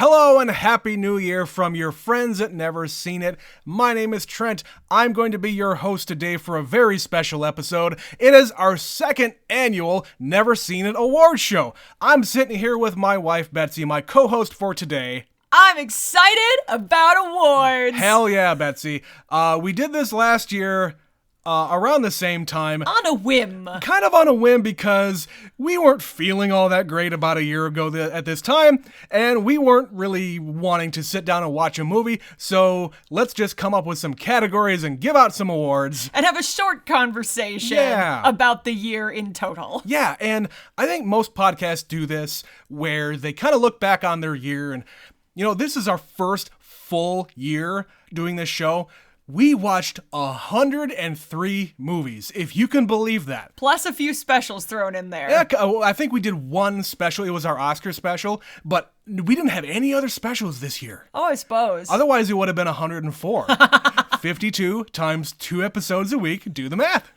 Hello and Happy New Year from your friends at Never Seen It. My name is Trent. I'm going to be your host today for a very special episode. It is our second annual Never Seen It Awards show. I'm sitting here with my wife, Betsy, my co-host for today. I'm excited about awards. Hell yeah, Betsy. We did this last year around the same time. On a whim. Kind of on a whim because we weren't feeling all that great about a year ago at this time, and we weren't really wanting to sit down and watch a movie, so let's just come up with some categories and give out some awards. And have a short conversation about the year in total. Yeah, and I think most podcasts do this, where they kind of look back on their year, and, you know, this is our first full year doing this show. We watched 103 movies, if you can believe that. Plus a few specials thrown in there. Yeah, I think we did one special. It was our Oscar special, but we didn't have any other specials this year. Oh, I suppose. Otherwise, it would have been 104. 52 times 2 episodes a week. Do the math.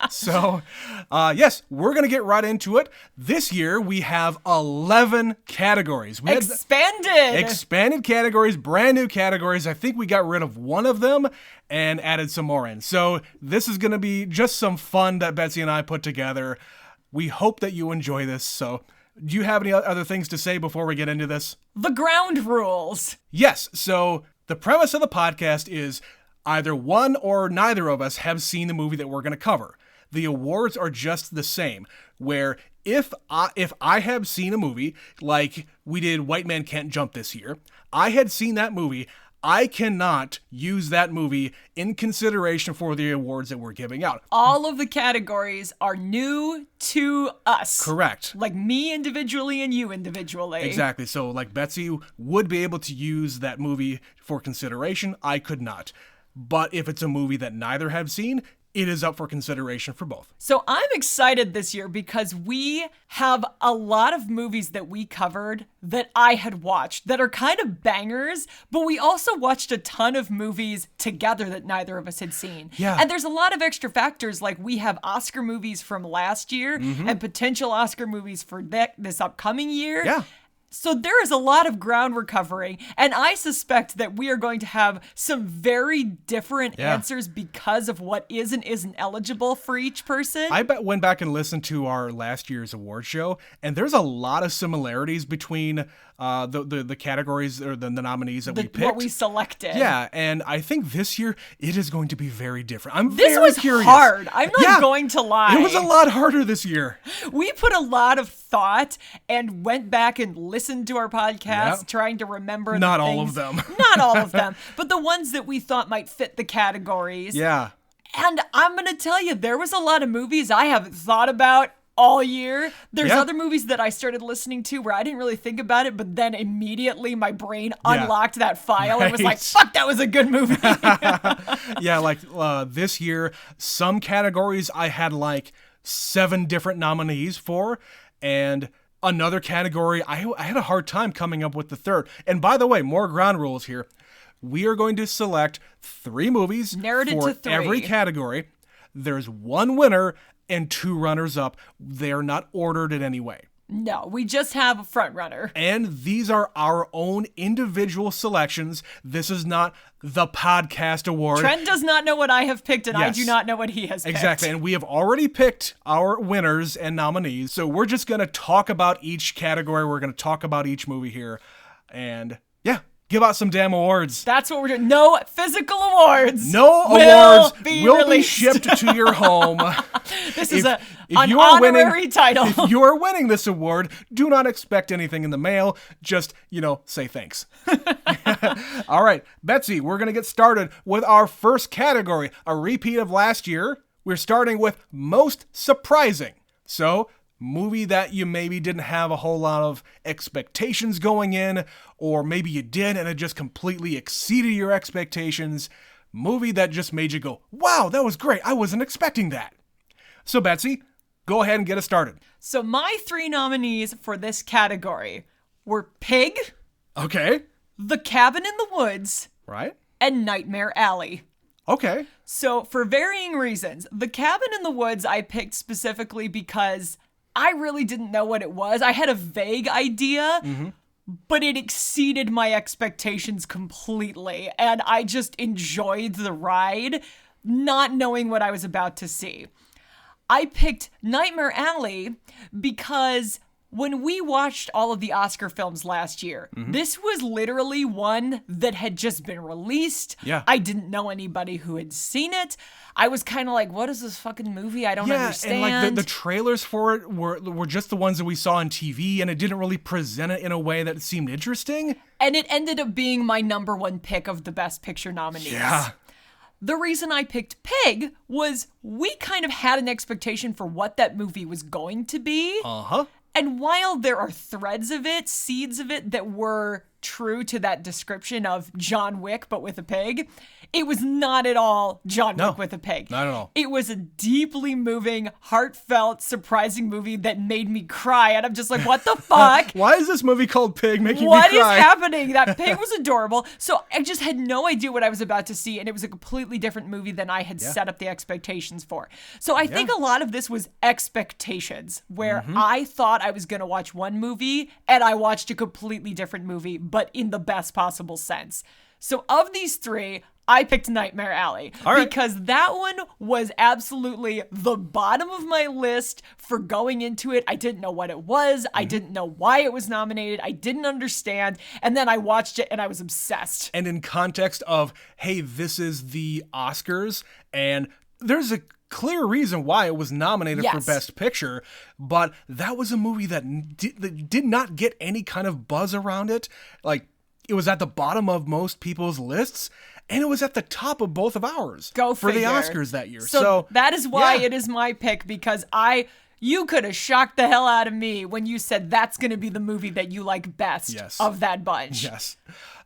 So, yes, we're going to get right into it. This year, we have 11 categories. We expanded categories, brand new categories. I think we got rid of one of them and added some more in. So, this is going to be just some fun that Betsy and I put together. We hope that you enjoy this. So, do you have any other things to say before we get into this? The ground rules. Yes. So, the premise of the podcast is either one or neither of us have seen the movie that we're going to cover. The awards are just the same, where if I have seen a movie, like we did White Man Can't Jump this year, I had seen that movie, I cannot use that movie in consideration for the awards that we're giving out. All of the categories are new to us. Correct. Like me individually and you individually. Exactly. So like Betsy would be able to use that movie for consideration. I could not. But if it's a movie that neither have seen, it is up for consideration for both. So I'm excited this year because we have a lot of movies that we covered that I had watched that are kind of bangers, but we also watched a ton of movies together that neither of us had seen. Yeah. And there's a lot of extra factors, like we have Oscar movies from last year and potential Oscar movies for this upcoming year. Yeah. So there is a lot of ground we're covering, and I suspect that we are going to have some very different answers because of what is and isn't eligible for each person. I went back and listened to our last year's award show, and there's a lot of similarities between the categories or the nominees that we picked. What we selected. Yeah, and I think this year it is going to be very different. This very was curious. hard. I'm not going to lie. It was a lot harder this year. We put a lot of thought and went back and listened to our podcast, trying to remember Not all of them. Not all of them, but the ones that we thought might fit the categories. Yeah. And I'm going to tell you, there was a lot of movies I haven't thought about all year. There's other movies that I started listening to where I didn't really think about it, but then immediately my brain unlocked that file and was like, fuck, that was a good movie. Yeah, like this year, some categories I had like 7 different nominees for, and another category I had a hard time coming up with the third. And by the way, more ground rules here. We are going to select 3 movies for every category. There's 1 winner and 2 runners-up. They're not ordered in any way. No, we just have a front runner. And these are our own individual selections. This is not the podcast award. Trent does not know what I have picked, and I do not know what he has picked. Exactly, and we have already picked our winners and nominees. So we're just going to talk about each category. We're going to talk about each movie here. And yeah, give out some damn awards. That's what we're doing. No physical awards. No awards will be shipped to your home. This is an honorary title. If you are winning this award, do not expect anything in the mail. Just, say thanks. All right, Betsy, we're going to get started with our first category, a repeat of last year. We're starting with most surprising. So, movie that you maybe didn't have a whole lot of expectations going in, or maybe you did and it just completely exceeded your expectations. Movie that just made you go, wow, that was great. I wasn't expecting that. So Betsy, go ahead and get us started. So my 3 nominees for this category were Pig, okay, The Cabin in the Woods, right, and Nightmare Alley. Okay. So for varying reasons, The Cabin in the Woods I picked specifically because I really didn't know what it was. I had a vague idea, but it exceeded my expectations completely. And I just enjoyed the ride, not knowing what I was about to see. I picked Nightmare Alley because when we watched all of the Oscar films last year, this was literally one that had just been released. Yeah. I didn't know anybody who had seen it. I was kind of like, what is this fucking movie? I don't understand. And like the trailers for it were just the ones that we saw on TV, and it didn't really present it in a way that seemed interesting. And it ended up being my number one pick of the Best Picture nominees. Yeah. The reason I picked Pig was we kind of had an expectation for what that movie was going to be. Uh-huh. And while there are threads of it, seeds of it that were true to that description of John Wick, but with a pig, it was not at all John Wick with a pig. Not at all. It was a deeply moving, heartfelt, surprising movie that made me cry. And I'm just like, what the fuck? Why is this movie called Pig making me cry? What is happening? That pig was adorable. So I just had no idea what I was about to see, and it was a completely different movie than I had set up the expectations for. So I think a lot of this was expectations, where I thought I was going to watch one movie, and I watched a completely different movie, but in the best possible sense. So of these three, I picked Nightmare Alley because that one was absolutely the bottom of my list for going into it. I didn't know what it was. I didn't know why it was nominated. I didn't understand. And then I watched it and I was obsessed. And in context of, hey, this is the Oscars, and there's a clear reason why it was nominated for Best Picture, but that was a movie that did not get any kind of buzz around it. Like, it was at the bottom of most people's lists, and it was at the top of both of ours for the Oscars that year. So that is why it is my pick, because you could have shocked the hell out of me when you said that's going to be the movie that you like best of that bunch. Yes.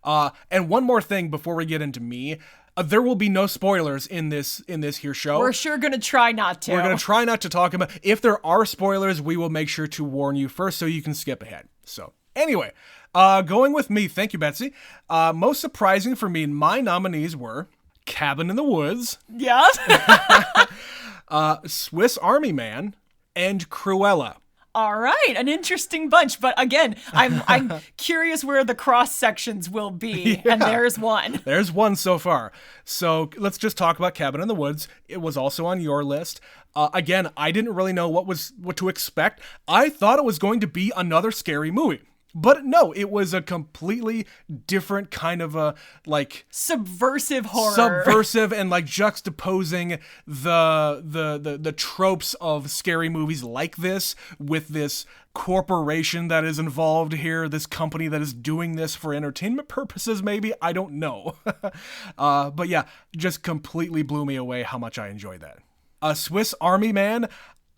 And one more thing before we get into me. There will be no spoilers in this here show. We're sure going to try not to. We're going to try not to talk about. If there are spoilers, we will make sure to warn you first so you can skip ahead. So anyway, going with me. Thank you, Betsy. Most surprising for me, my nominees were Cabin in the Woods. Yeah. Swiss Army Man, and Cruella. All right, an interesting bunch, but again, I'm curious where the cross sections will be, and there's one. There's one so far. So let's just talk about Cabin in the Woods. It was also on your list. Again, I didn't really know what to expect. I thought it was going to be another scary movie. But no, it was a completely different kind of a, like... subversive horror. Subversive and, like, juxtaposing the tropes of scary movies like this with this corporation that is involved here, this company that is doing this for entertainment purposes, maybe? I don't know. But yeah, just completely blew me away how much I enjoyed that. Swiss Army Man,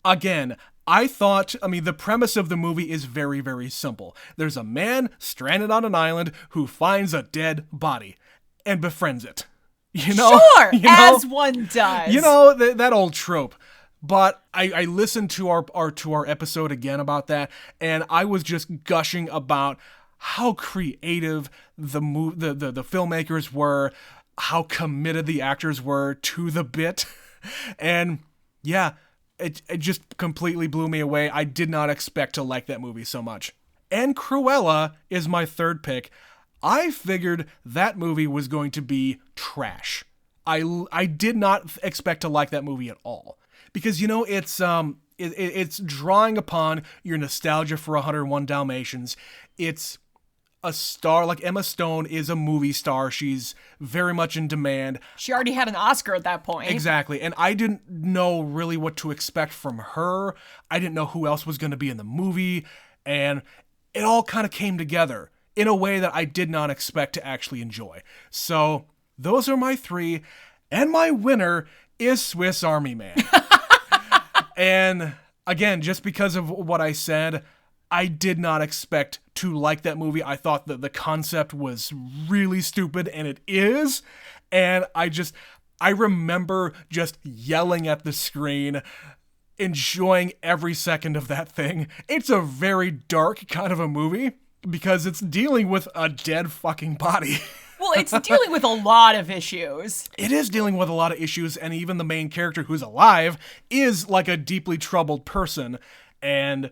again... the premise of the movie is very, very simple. There's a man stranded on an island who finds a dead body and befriends it. Sure, as one does. That old trope. But I listened to our episode again about that, and I was just gushing about how creative the filmmakers were, how committed the actors were to the bit, and yeah. It just completely blew me away. I did not expect to like that movie so much. And Cruella is my third pick. I figured that movie was going to be trash. I did not expect to like that movie at all. Because, it's drawing upon your nostalgia for 101 Dalmatians. It's a star, like Emma Stone is a movie star. She's very much in demand. She already had an Oscar at that point. Exactly. And I didn't know really what to expect from her. I didn't know who else was going to be in the movie. And it all kind of came together in a way that I did not expect to actually enjoy. So those are my three. And my winner is Swiss Army Man. And again, just because of what I said, I did not expect to like that movie. I thought that the concept was really stupid, and it is. And I remember just yelling at the screen, enjoying every second of that thing. It's a very dark kind of a movie because it's dealing with a dead fucking body. Well, it's dealing with a lot of issues. It is dealing with a lot of issues, and even the main character who's alive is like a deeply troubled person. And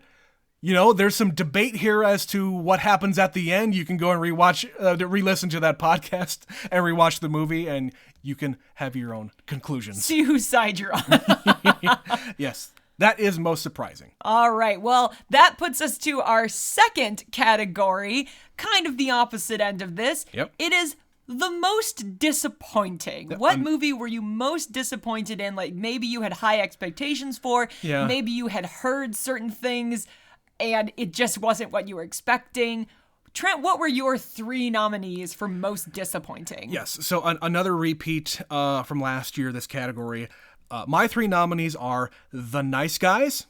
there's some debate here as to what happens at the end. You can go and re-listen to that podcast and rewatch the movie, and you can have your own conclusions. See whose side you're on. Yes, that is most surprising. All right, well, that puts us to our second category, kind of the opposite end of this. Yep. It is the most disappointing. What movie were you most disappointed in? Like, maybe you had high expectations for, maybe you had heard certain things, and it just wasn't what you were expecting. Trent, what were your 3 nominees for most disappointing? Yes, so another repeat from last year, this category. My 3 nominees are The Nice Guys,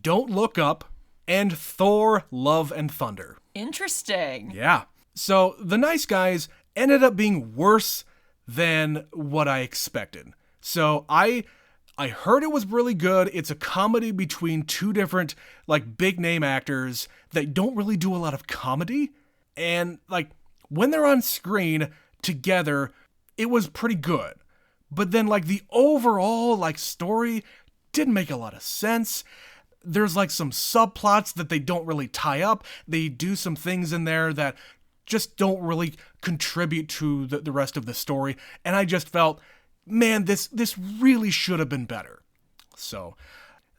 Don't Look Up, and Thor: Love and Thunder. Interesting. Yeah. So The Nice Guys ended up being worse than what I expected. So I heard it was really good. It's a comedy between 2 different big name actors that don't really do a lot of comedy. And when they're on screen together, it was pretty good. But then the overall story didn't make a lot of sense. There's some subplots that they don't really tie up. They do some things in there that just don't really contribute to the rest of the story. And I just felt, man, this really should have been better. So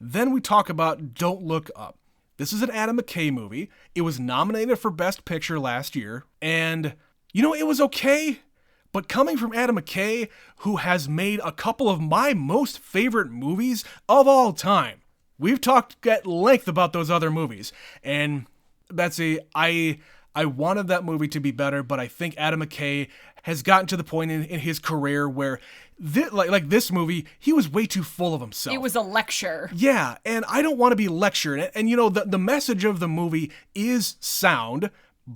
then we talk about Don't Look Up. This is an Adam McKay movie. It was nominated for Best Picture last year. And, it was okay. But coming from Adam McKay, who has made a couple of my most favorite movies of all time, we've talked at length about those other movies. And Betsy, I wanted that movie to be better, but I think Adam McKay has gotten to the point in his career where, this movie, he was way too full of himself. It was a lecture. Yeah, and I don't want to be lectured. And the message of the movie is sound,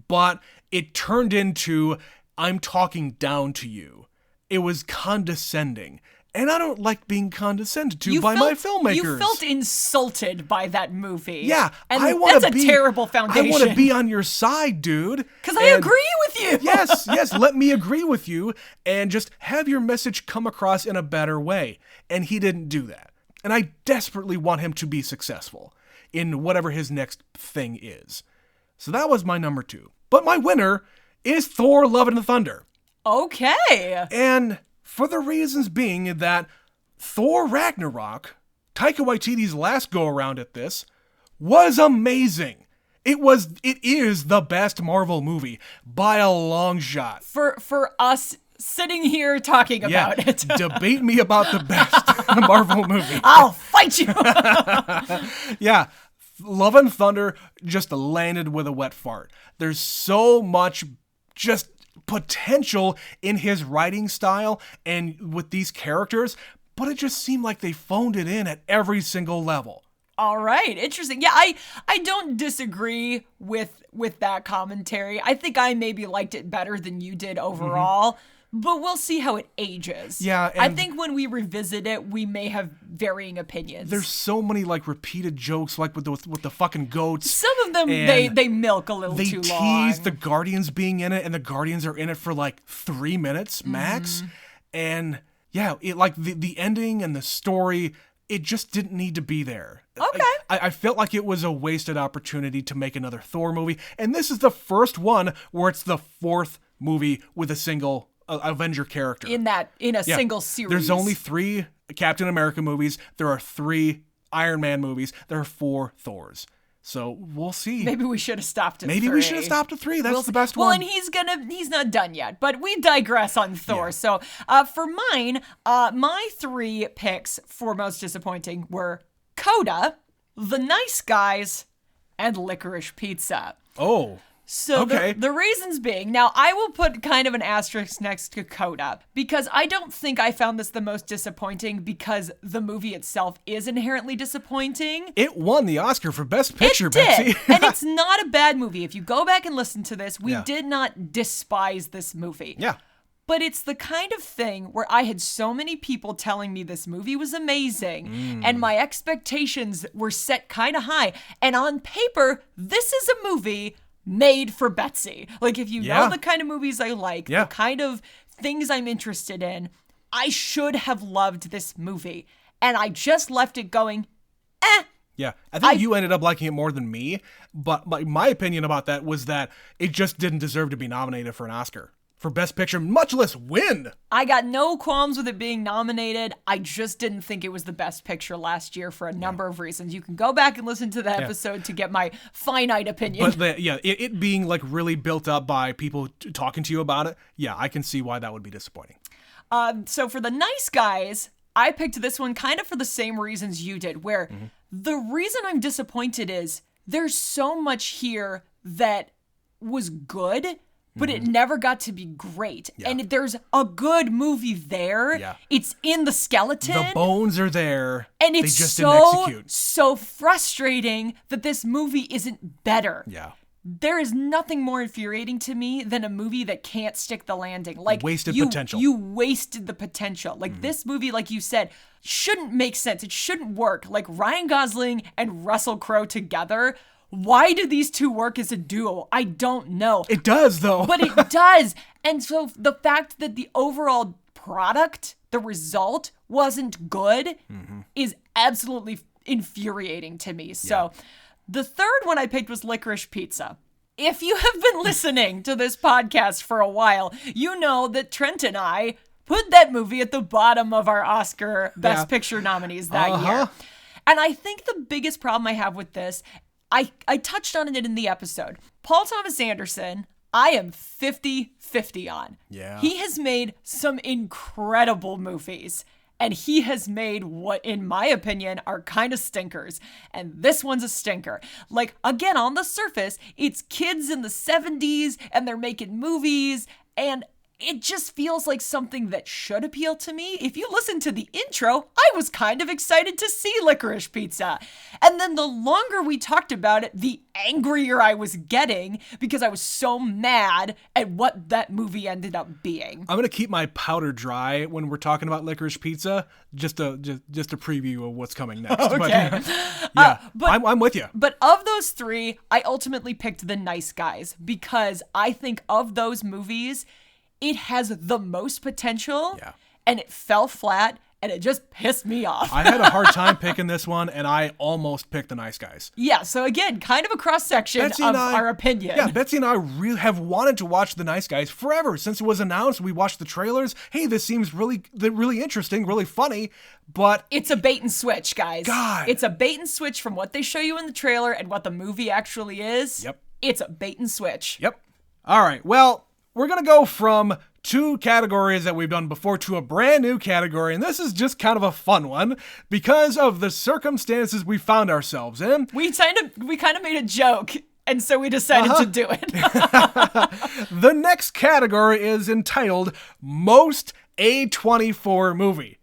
but it turned into, I'm talking down to you. It was condescending. And I don't like being condescended to by my filmmakers. You felt insulted by that movie. Yeah, and that's a terrible foundation. I want to be on your side, dude. Because I agree with you. Yes, let me agree with you and just have your message come across in a better way. And he didn't do that. And I desperately want him to be successful in whatever his next thing is. So that was my number 2. But my winner is Thor: Love and Thunder. Okay. And for the reasons being that Thor Ragnarok, Taika Waititi's last go-around at this, was amazing. It is the best Marvel movie by a long shot. For us sitting here talking about it. Debate me about the best Marvel movie. I'll fight you. Yeah. Love and Thunder just landed with a wet fart. There's so much just potential in his writing style and with these characters, but it just seemed like they phoned it in at every single level. All right, interesting. Yeah, I don't disagree with that commentary. I think I maybe liked it better than you did overall. But we'll see how it ages. Yeah, I think when we revisit it, we may have varying opinions. There's so many repeated jokes, with the fucking goats. Some of them they milk a little too long. They tease the Guardians being in it, and the Guardians are in it for 3 minutes max. And yeah, it the ending and the story, it just didn't need to be there. Okay. I felt like it was a wasted opportunity to make another Thor movie, and this is the first one where it's the 4th movie with a single Avenger character. In a single series. There's only 3 Captain America movies. There are 3 Iron Man movies. There are 4 Thors. So we'll see. Maybe we should have stopped at 3. Maybe we should have stopped at 3. That's the best one. Well, and he's not done yet, but we digress on Thor. Yeah. So for mine, my 3 picks for most disappointing were Coda, The Nice Guys, and Licorice Pizza. Oh. So okay. the reasons being, now I will put kind of an asterisk next to Coda because I don't think I found this the most disappointing because the movie itself is inherently disappointing. It won the Oscar for Best Picture, it did. Betsy. And it's not a bad movie. If you go back and listen to this, we did not despise this movie. Yeah. But it's the kind of thing where I had so many people telling me this movie was amazing and my expectations were set kind of high. And on paper, this is a movie made for Betsy. If you know the kind of movies I like, the kind of things I'm interested in, I should have loved this movie. And I just left it going, Yeah, I think you ended up liking it more than me, but my opinion about that was that it just didn't deserve to be nominated for an Oscar. For Best Picture, much less win. I got no qualms with it being nominated. I just didn't think it was the Best Picture last year for a number of reasons. You can go back and listen to the episode to get my finite opinion. But it being like really built up by people talking to you about it, yeah, I can see why that would be disappointing. So for The Nice Guys, I picked this one kind of for the same reasons you did, where the reason I'm disappointed is there's so much here that was good, but it never got to be great. Yeah. And there's a good movie there. Yeah. It's in the skeleton. The bones are there. And it's so frustrating that this movie isn't better. Yeah. There is nothing more infuriating to me than a movie that can't stick the landing. Like wasted potential. You wasted the potential. Like this movie, like you said, shouldn't make sense. It shouldn't work. Like Ryan Gosling and Russell Crowe together. Why do these two work as a duo? I don't know. It does, though. But it does. And so the fact that the overall product, the result, wasn't good is absolutely infuriating to me. So the third one I picked was Licorice Pizza. If you have been listening to this podcast for a while, you know that Trent and I put that movie at the bottom of our Oscar Best Picture nominees that year. And I think the biggest problem I have with this, I touched on it in the episode. Paul Thomas Anderson, I am 50-50 on. Yeah. He has made some incredible movies. And he has made what, in my opinion, are kind of stinkers. And this one's a stinker. Like, again, on the surface, it's kids in the 70s, and they're making movies, and it just feels like something that should appeal to me. If you listen to the intro, I was kind of excited to see Licorice Pizza. And then the longer we talked about it, the angrier I was getting because I was so mad at what that movie ended up being. I'm going to keep my powder dry when we're talking about Licorice Pizza, just a preview of what's coming next. Okay. But I'm with you. But of those three, I ultimately picked The Nice Guys because I think of those movies, it has the most potential, and it fell flat, and it just pissed me off. I had a hard time picking this one, and I almost picked The Nice Guys. Yeah, so again, kind of a cross-section of our opinion. Yeah, Betsy and I really have wanted to watch The Nice Guys forever. Since it was announced, we watched the trailers. Hey, this seems really interesting, really funny, but... It's a bait and switch, guys. God. It's a bait and switch from what they show you in the trailer and what the movie actually is. Yep. It's a bait and switch. Yep. All right, well... We're going to go from two categories that we've done before to a brand new category, and this is just kind of a fun one because of the circumstances we found ourselves in. We kind of made a joke, and so we decided to do it. The next category is entitled Most A24 Movie.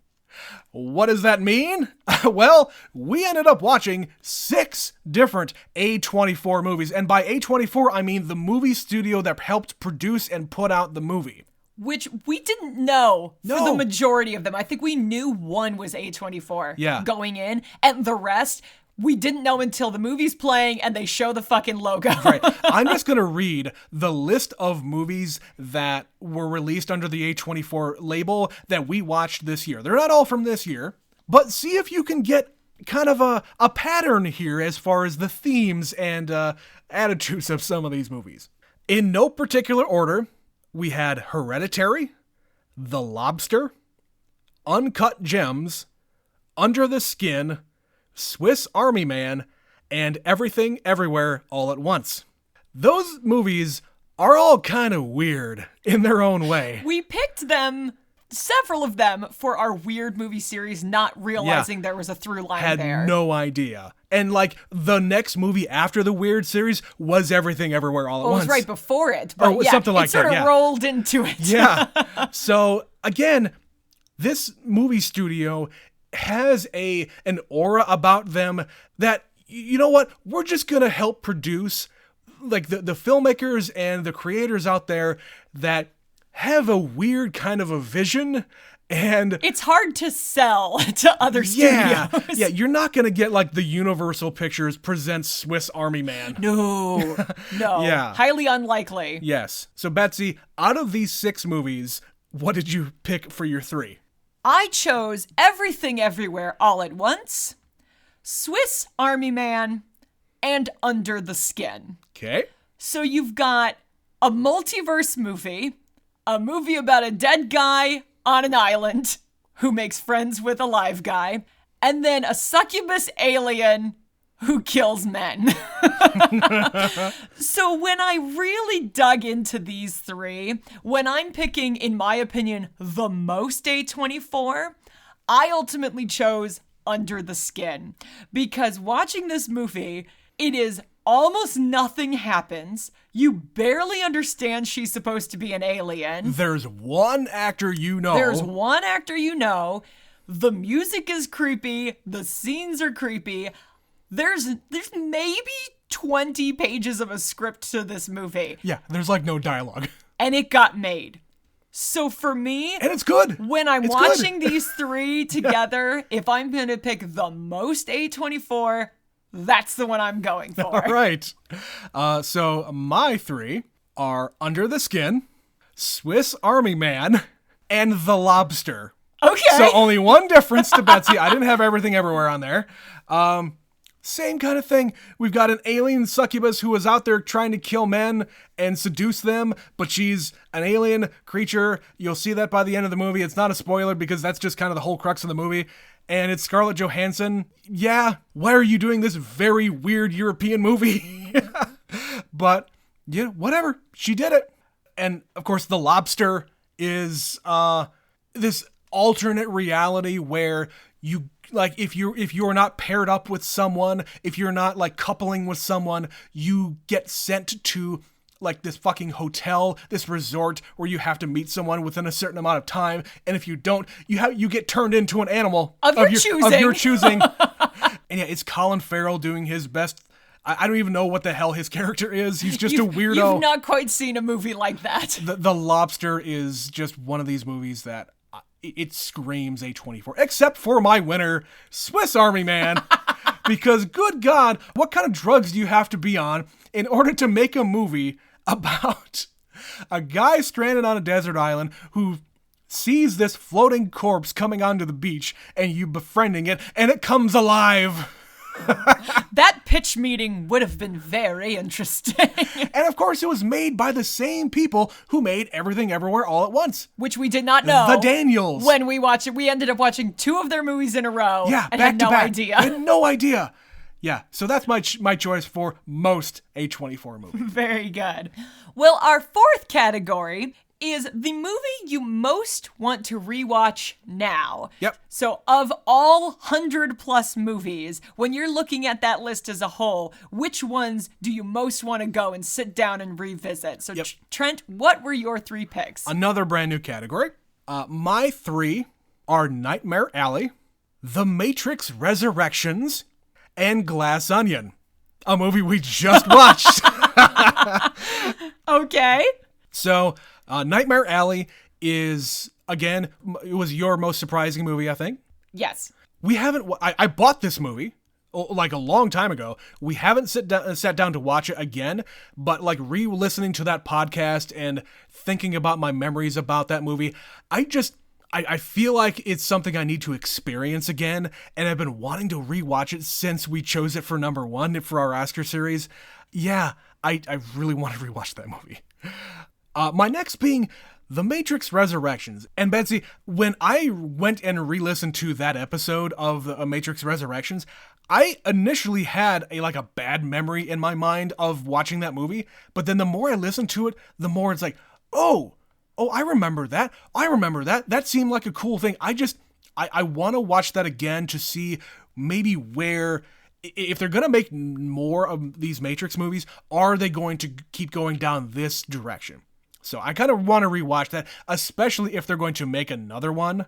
What does that mean? Well, we ended up watching 6 different A24 movies. And by A24, I mean the movie studio that helped produce and put out the movie. Which we didn't know for the majority of them. I think we knew one was A24 going in. And the rest, we didn't know until the movie's playing and they show the fucking logo. Right. I'm just going to read the list of movies that were released under the A24 label that we watched this year. They're not all from this year, but see if you can get kind of a pattern here as far as the themes and attitudes of some of these movies. In no particular order, we had Hereditary, The Lobster, Uncut Gems, Under the Skin, Swiss Army Man, and Everything Everywhere All at Once. Those movies are all kind of weird in their own way. We picked them, several of them, for our weird movie series, not realizing there was a through line there. Had no idea. And like the next movie after the weird series was Everything Everywhere All at Once. It was right before it. But something like that. It sort of rolled into it. Yeah. So again, this movie studio has an aura about them that, you know what, we're just going to help produce like the filmmakers and the creators out there that have a weird kind of a vision, and it's hard to sell to other studios. Yeah, you're not going to get like the Universal Pictures presents Swiss Army Man. No. Yeah. Highly unlikely. Yes. So Betsy, out of these 6 movies, what did you pick for your 3? I chose Everything Everywhere All at Once, Swiss Army Man, and Under the Skin. Okay. So you've got a multiverse movie, a movie about a dead guy on an island who makes friends with a live guy, and then a succubus alien who kills men. So when I really dug into these three, when I'm picking, in my opinion, the most A24, I ultimately chose Under the Skin. Because watching this movie, it is almost nothing happens. You barely understand she's supposed to be an alien. There's one actor you know. The music is creepy. The scenes are creepy. There's maybe 20 pages of a script to this movie. Yeah, there's like no dialogue. And it got made. So for me... And it's good. When I'm watching these three together, if I'm going to pick the most A24, that's the one I'm going for. All right. So my three are Under the Skin, Swiss Army Man, and The Lobster. Okay. So only one difference to Betsy. I didn't have Everything Everywhere on there. Same kind of thing. We've got an alien succubus who is out there trying to kill men and seduce them, but she's an alien creature. You'll see that by the end of the movie. It's not a spoiler because that's just kind of the whole crux of the movie. And it's Scarlett Johansson. Yeah, why are you doing this very weird European movie? But, yeah, whatever. She did it. And, of course, The Lobster is this alternate reality where you... Like, if you're not paired up with someone, if you're not, like, coupling with someone, you get sent to, like, this fucking hotel, this resort, where you have to meet someone within a certain amount of time, and if you don't, you get turned into an animal. Of your choosing. And yeah, it's Colin Farrell doing his best. I don't even know what the hell his character is. He's just a weirdo. You've not quite seen a movie like that. The Lobster is just one of these movies that... It screams A24, except for my winner, Swiss Army Man. Because, good God, what kind of drugs do you have to be on in order to make a movie about a guy stranded on a desert island who sees this floating corpse coming onto the beach and you befriending it, and it comes alive? That pitch meeting would have been very interesting. And of course, it was made by the same people who made Everything Everywhere All at Once. Which we did not know. The Daniels. When we watched it, we ended up watching two of their movies in a row. Yeah, and back had to no back. idea. I had no idea. Yeah, so that's my choice for most A24 movie. Very good. Well, our fourth category is the movie you most want to rewatch now. Yep. So of all 100+ movies, when you're looking at that list as a whole, which ones do you most want to go and sit down and revisit? So Trent, what were your three picks? Another brand new category. My three are Nightmare Alley, The Matrix Resurrections, and Glass Onion, a movie we just watched. Okay. So, Nightmare Alley is, again, it was your most surprising movie, I think. Yes. We haven't, I bought this movie, like a long time ago. We haven't sat down to watch it again, but like re-listening to that podcast and thinking about my memories about that movie, I feel like it's something I need to experience again, and I've been wanting to rewatch it since we chose it for number one for our Oscar series. Yeah, I really want to rewatch that movie. My next being The Matrix Resurrections. And Betsy, when I went and re-listened to that episode of The Matrix Resurrections, I initially had a bad memory in my mind of watching that movie, but then the more I listened to it, the more it's like, oh, I remember that. That seemed like a cool thing. I want to watch that again to see maybe where, if they're going to make more of these Matrix movies, are they going to keep going down this direction? So I kind of want to rewatch that, especially if they're going to make another one.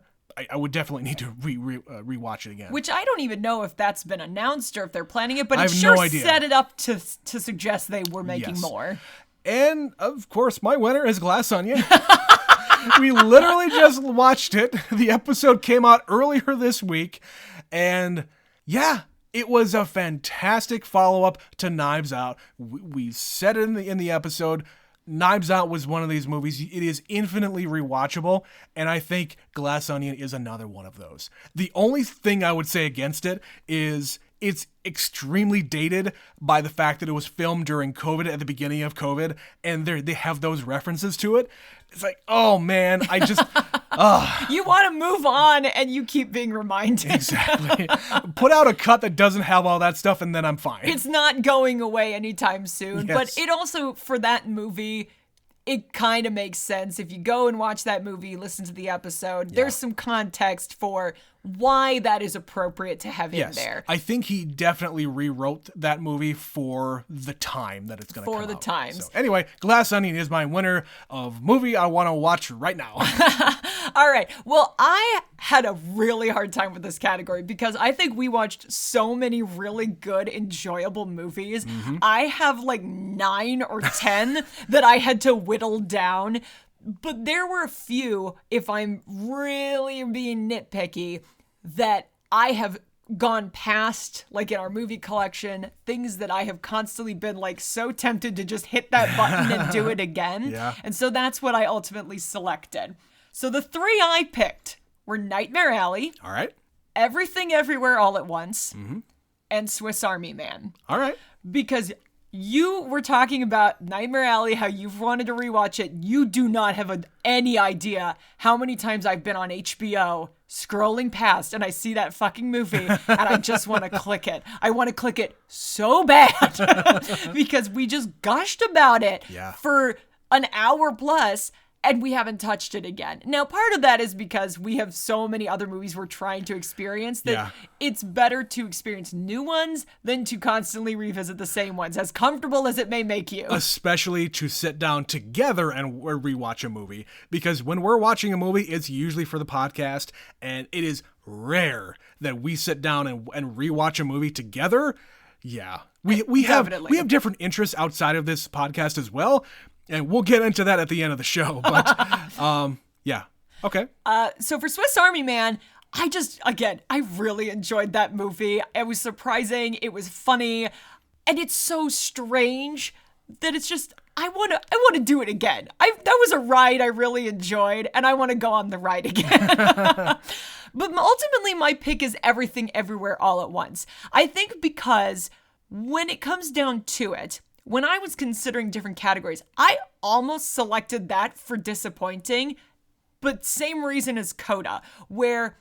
I would definitely need to rewatch it again. Which I don't even know if that's been announced or if they're planning it, but I it have sure no idea. set it up to suggest they were making more. And, of course, my winner is Glass Onion. We literally just watched it. The episode came out earlier this week. And, yeah, it was a fantastic follow-up to Knives Out. We said it in the episode. Knives Out was one of these movies. It is infinitely rewatchable, and I think Glass Onion is another one of those. The only thing I would say against it is it's extremely dated by the fact that it was filmed during COVID, at the beginning of COVID, and they have those references to it. It's like, oh man, I just... You want to move on, and you keep being reminded. Exactly. Put out a cut that doesn't have all that stuff, and then I'm fine. It's not going away anytime soon. Yes. But it also, for that movie, it kind of makes sense. If you go and watch that movie, listen to the episode, there's some context for why that is appropriate to have in there. I think he definitely rewrote that movie for the time that it's going to come out. For the times. So, anyway, Glass Onion is my winner of movie I want to watch right now. All right. Well, I had a really hard time with this category because I think we watched so many really good, enjoyable movies. I have like 9 or 10 that I had to whittle down. But there were a few, if I'm really being nitpicky, that I have gone past, like in our movie collection, things that I have constantly been like so tempted to just hit that button and do it again. Yeah. And so that's what I ultimately selected. So the 3 I picked were Nightmare Alley, All right. Everything Everywhere All at Once, and Swiss Army Man. All right. Because you were talking about Nightmare Alley, how you've wanted to rewatch it. You do not have any idea how many times I've been on HBO scrolling past and I see that fucking movie and I just want to click it. I want to click it so bad because we just gushed about it for an hour plus. And we haven't touched it again. Now, part of that is because we have so many other movies we're trying to experience that it's better to experience new ones than to constantly revisit the same ones, as comfortable as it may make you. Especially to sit down together and rewatch a movie. Because when we're watching a movie, it's usually for the podcast, and it is rare that we sit down and rewatch a movie together. Yeah. We have different interests outside of this podcast as well. And we'll get into that at the end of the show. But, yeah. Okay. So for Swiss Army Man, I really enjoyed that movie. It was surprising. It was funny. And it's so strange that it's just, I want to do it again. That was a ride I really enjoyed, and I want to go on the ride again. But ultimately, my pick is Everything Everywhere All at Once. I think because when it comes down to it, when I was considering different categories, I almost selected that for disappointing, but same reason as Coda, where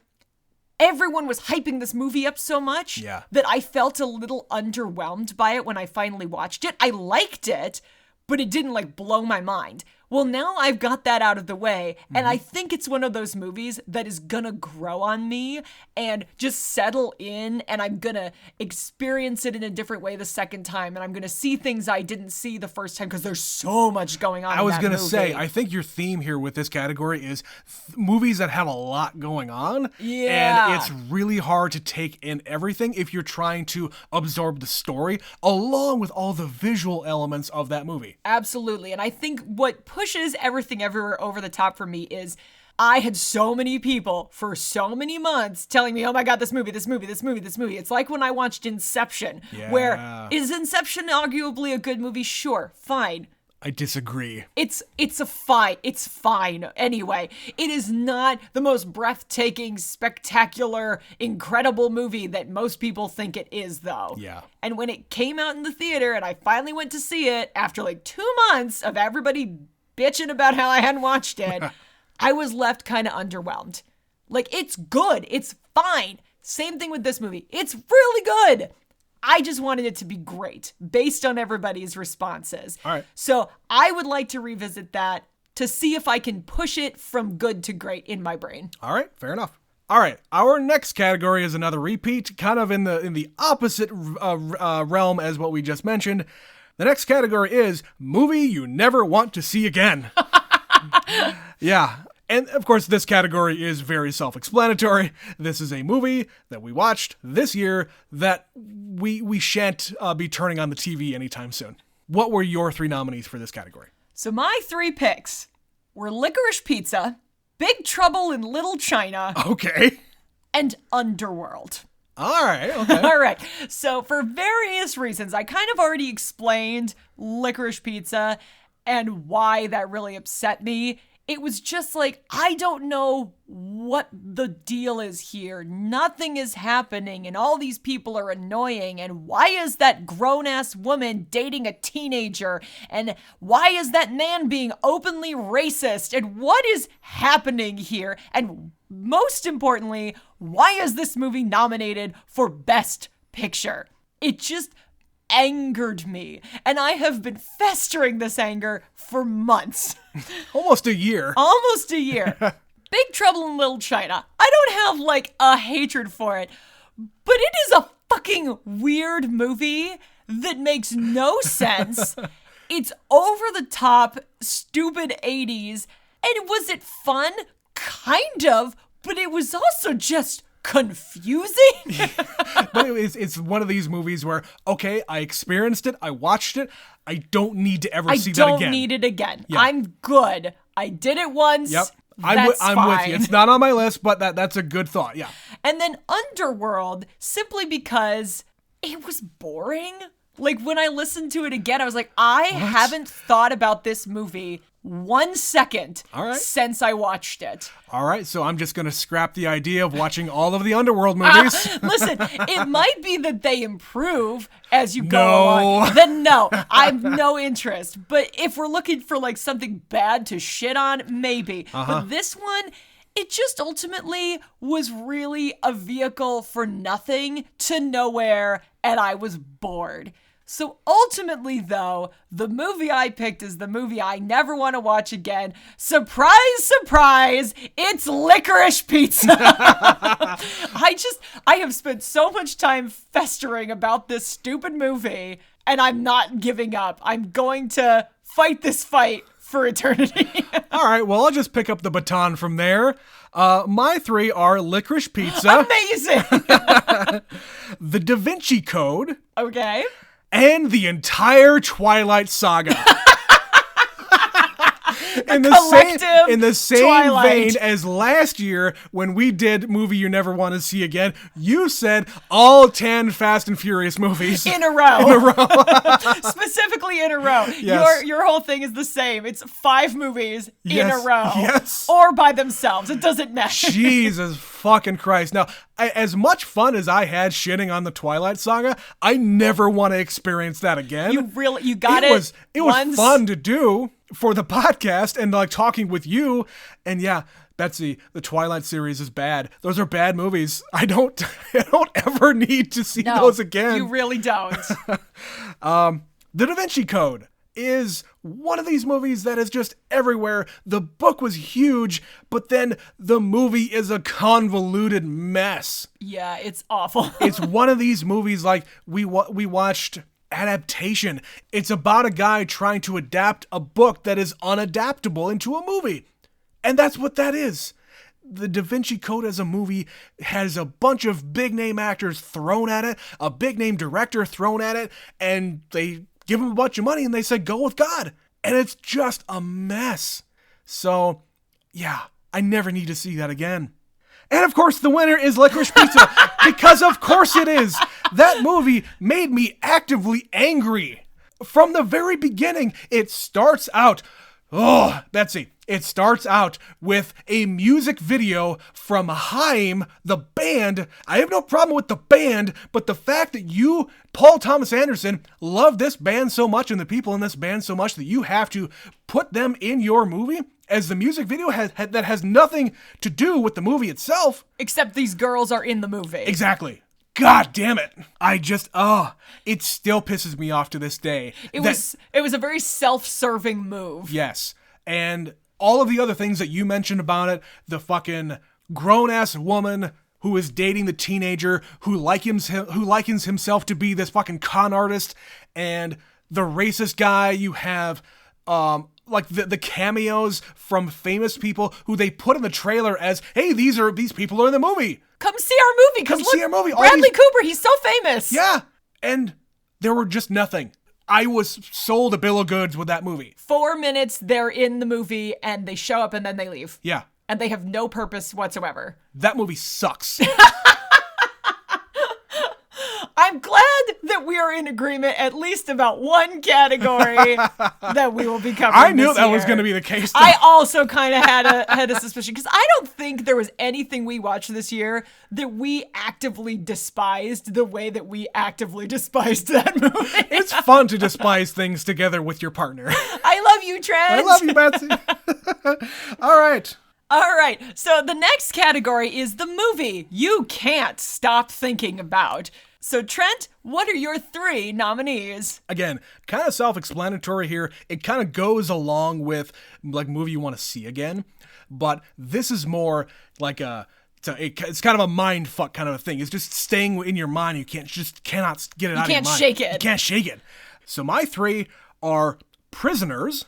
everyone was hyping this movie up so much that I felt a little underwhelmed by it when I finally watched it. I liked it, but it didn't like blow my mind. Well, now I've got that out of the way, and I think it's one of those movies that is gonna grow on me and just settle in, and I'm gonna experience it in a different way the second time, and I'm gonna see things I didn't see the first time because there's so much going on. I was gonna say, I think your theme here with this category is movies that have a lot going on, and it's really hard to take in everything if you're trying to absorb the story along with all the visual elements of that movie. Absolutely, and I think what pushes Everything Everywhere over the top for me is I had so many people for so many months telling me, oh my God, this movie. It's like when I watched Inception, where is Inception arguably a good movie? Sure, fine. I disagree. It's fine. Anyway, it is not the most breathtaking, spectacular, incredible movie that most people think it is, though. Yeah. And when it came out in the theater and I finally went to see it after like 2 months of everybody bitching about how I hadn't watched it, I was left kind of underwhelmed. Like, it's good. It's fine. Same thing with this movie. It's really good. I just wanted it to be great based on everybody's responses. All right. So I would like to revisit that to see if I can push it from good to great in my brain. All right. Fair enough. All right. Our next category is another repeat, kind of in the opposite realm as what we just mentioned. The next category is movie you never want to see again. Yeah. And of course, this category is very self-explanatory. This is a movie that we watched this year that we shan't be turning on the TV anytime soon. What were your 3 nominees for this category? So my 3 picks were Licorice Pizza, Big Trouble in Little China, okay, and Underworld. All right, okay. All right. So for various reasons, I kind of already explained Licorice Pizza and why that really upset me. it was just like, I don't know what the deal is here. Nothing is happening, and all these people are annoying. And why is that grown-ass woman dating a teenager? And why is that man being openly racist? And what is happening here? And most importantly, why is this movie nominated for Best Picture? It just angered me, and I have been festering this anger for months. Almost a year. Almost a year. Big Trouble in Little China. I don't have like a hatred for it, but it is a fucking weird movie that makes no sense. It's over the top, stupid 80s, and was it fun? Kind of, but it was also just confusing. But it's one of these movies where, okay, I experienced it, I watched it, I don't need to ever see that again. I don't need it again. Yeah. I'm good. I did it once. Yep. I'm with you. It's not on my list, but that's a good thought. Yeah. And then Underworld, simply because it was boring. Like, when I listened to it again, I was like, I haven't thought about this movie 1 second since I watched it. All right, so I'm just going to scrap the idea of watching all of the Underworld movies. Listen, it might be that they improve as you go along. Then no, I have no interest. But if we're looking for like something bad to shit on, maybe. But this one, it just ultimately was really a vehicle for nothing to nowhere, and I was bored. So ultimately, though, the movie I picked is the movie I never want to watch again. Surprise, surprise, it's Licorice Pizza. I have spent so much time festering about this stupid movie, and I'm not giving up. I'm going to fight this fight for eternity. All right, well, I'll just pick up the baton from there. My three are Licorice Pizza. Amazing. The Da Vinci Code. Okay. And the entire Twilight Saga. in the same vein as last year when we did Movie You Never Want to See Again, you said all 10 Fast and Furious movies. In a row. Specifically in a row. Yes. Your whole thing is the same. It's 5 movies in a row. Yes. Or by themselves. It doesn't matter. Jesus fucking Christ. Now, as much fun as I had shitting on the Twilight Saga, I never want to experience that again. You got it. It was fun to do for the podcast and like talking with you. And yeah, Betsy, the Twilight series is bad. Those are bad movies. I don't ever need to see those again. You really don't. The Da Vinci Code is one of these movies that is just everywhere. The book was huge, but then the movie is a convoluted mess. Yeah, it's awful. It's one of these movies like we watched Adaptation. It's about a guy trying to adapt a book that is unadaptable into a movie. And that's what that is. The Da Vinci Code as a movie has a bunch of big name actors thrown at it, a big name director thrown at it, and they give him a bunch of money and they say, go with God. And it's just a mess. So, yeah, I never need to see that again. And of course, the winner is Licorice Pizza, because of course it is. That movie made me actively angry. From the very beginning, it starts out, Betsy, it starts out with a music video from Haim, the band. I have no problem with the band, but the fact that you, Paul Thomas Anderson, love this band so much and the people in this band so much that you have to put them in your movie as the music video that has nothing to do with the movie itself. Except these girls are in the movie. Exactly. God damn it. It still pisses me off to this day. It was a very self-serving move. Yes. And all of the other things that you mentioned about it, the fucking grown-ass woman who is dating the teenager who likens himself to be this fucking con artist, and the racist guy, you have like the cameos from famous people who they put in the trailer as, hey, these people are in the movie. Come see our movie. Come see our movie. Bradley Cooper, he's so famous. Yeah. And there were just nothing. I was sold a bill of goods with that movie. 4 minutes, they're in the movie, and they show up, and then they leave. Yeah. And they have no purpose whatsoever. That movie sucks. I'm glad that we are in agreement at least about one category that we will be covering. I knew this that year. was going to be the case. I also kind of had a suspicion because I don't think there was anything we watched this year that we actively despised the way that we actively despised that movie. It's fun to despise things together with your partner. I love you, Trent. I love you, Betsy. All right. All right, so the next category is the movie you can't stop thinking about. So Trent, what are your 3 nominees? Again, kind of self-explanatory here. It kind of goes along with like movie you want to see again, but this is more like it's kind of a mind fuck kind of a thing. It's just staying in your mind. You cannot get it out of your mind. You can't shake it. You can't shake it. So my 3 are Prisoners,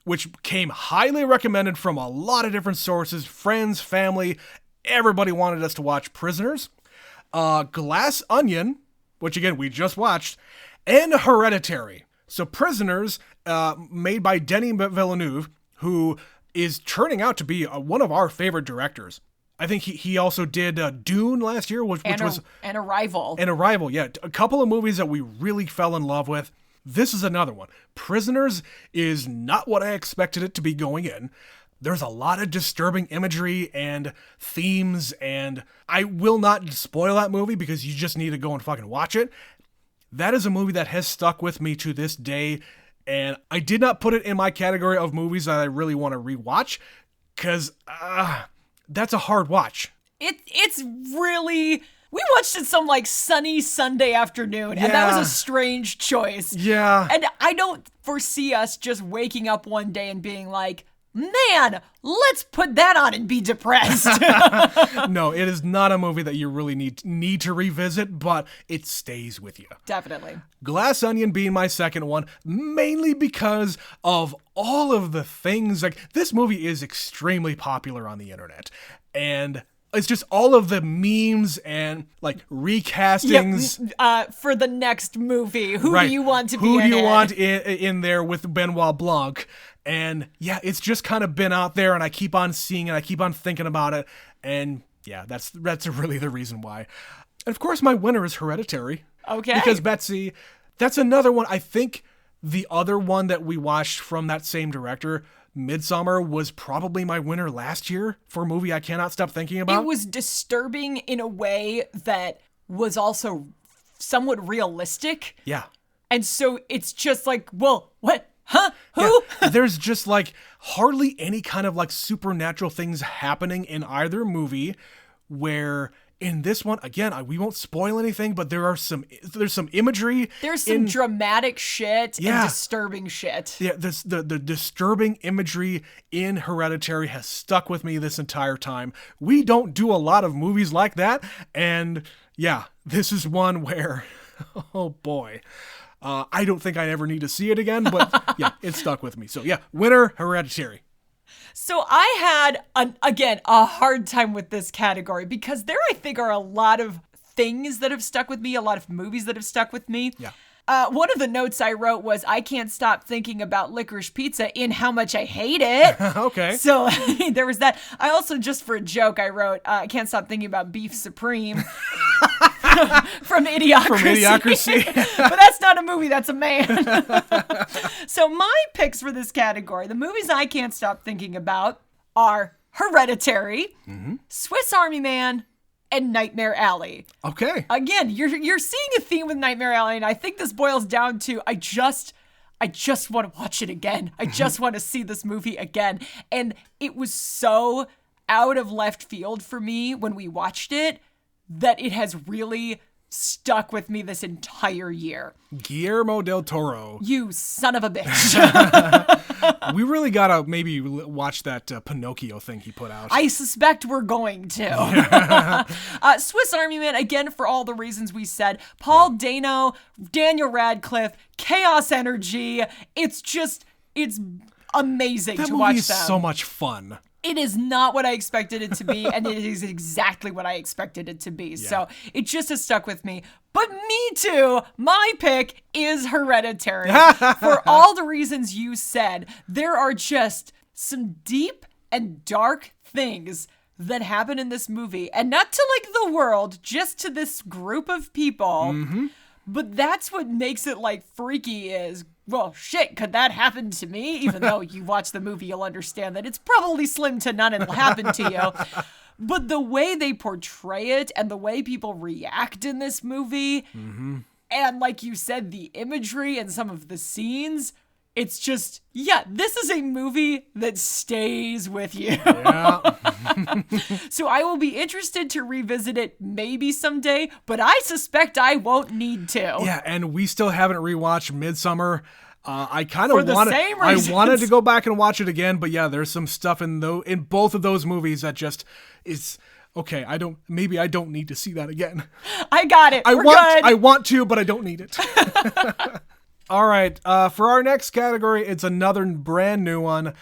which came highly recommended from a lot of different sources, friends, family. Everybody wanted us to watch Prisoners. Glass Onion, which again we just watched, and Hereditary. So Prisoners, made by Denis Villeneuve, who is turning out to be one of our favorite directors. I think he also did Dune last year, which was an Arrival. An Arrival, yeah, a couple of movies that we really fell in love with. This is another one. Prisoners is not what I expected it to be going in. There's a lot of disturbing imagery and themes, and I will not spoil that movie because you just need to go and fucking watch it. That is a movie that has stuck with me to this day, and I did not put it in my category of movies that I really want to rewatch because that's a hard watch. It's really... We watched it some like sunny Sunday afternoon, and that was a strange choice. Yeah. And I don't foresee us just waking up one day and being like, man, let's put that on and be depressed. No, it is not a movie that you really need to revisit, but it stays with you. Definitely. Glass Onion being my second one, mainly because of all of the things. Like, this movie is extremely popular on the internet, and it's just all of the memes and like recastings. Yep. For the next movie, who do you want to be in it? Who do you want in there with Benoit Blanc? And yeah, it's just kind of been out there, and I keep on seeing it. I keep on thinking about it. And yeah, that's really the reason why. And of course, my winner is Hereditary. Okay. Because Betsy, that's another one. I think the other one that we watched from that same director, Midsommar, was probably my winner last year for a movie I cannot stop thinking about. It was disturbing in a way that was also somewhat realistic. Yeah. And so it's just like, well, what? Huh? Who? Yeah. There's just like hardly any kind of like supernatural things happening in either movie, where in this one, again, we won't spoil anything, but there's some imagery. There's some dramatic shit Yeah. and disturbing shit. Yeah, the disturbing imagery in Hereditary has stuck with me this entire time. We don't do a lot of movies like that, and yeah, this is one where, oh boy, I don't think I ever need to see it again, but yeah, it stuck with me. So yeah, winner, Hereditary. So I had, a hard time with this category because there, I think, are a lot of things that have stuck with me, a lot of movies that have stuck with me. Yeah. One of the notes I wrote was, I can't stop thinking about Licorice Pizza in how much I hate it. Okay. So there was that. I also, just for a joke, I wrote, I can't stop thinking about Beef Supreme. From Idiocracy. From Idiocracy. But that's not a movie, that's a man. So my picks for this category, the movies I can't stop thinking about, are Hereditary, Swiss Army Man, and Nightmare Alley. Okay. Again, you're seeing a theme with Nightmare Alley, and I think this boils down to I just want to watch it again. I just want to see this movie again. And it was so out of left field for me when we watched it that it has really stuck with me this entire year. Guillermo del Toro. You son of a bitch. We really gotta maybe watch that Pinocchio thing he put out. I suspect we're going to. Swiss Army Man, again, for all the reasons we said. Paul Dano, Daniel Radcliffe, chaos energy. It's amazing that to movie watch is them. so much fun. It is not what I expected it to be, and it is exactly what I expected it to be. Yeah. So it just has stuck with me. But me too, my pick is Hereditary. For all the reasons you said, there are just some deep and dark things that happen in this movie, and not to like the world, just to this group of people. But that's what makes it like freaky is, well, shit, could that happen to me? Even though you watch the movie, you'll understand that it's probably slim to none it'll happen to you. But the way they portray it and the way people react in this movie, and like you said, the imagery and some of the scenes, it's just, yeah, this is a movie that stays with you. Yeah. So I will be interested to revisit it maybe someday, but I suspect I won't need to. Yeah, and we still haven't rewatched Midsummer. I kind For of the same reasons. I wanted to go back and watch it again, but yeah, there's some stuff in both of those movies that just is okay. Maybe I don't need to see that again. I got it. We're good. I want to, but I don't need it. All right, for our next category, it's another brand new one.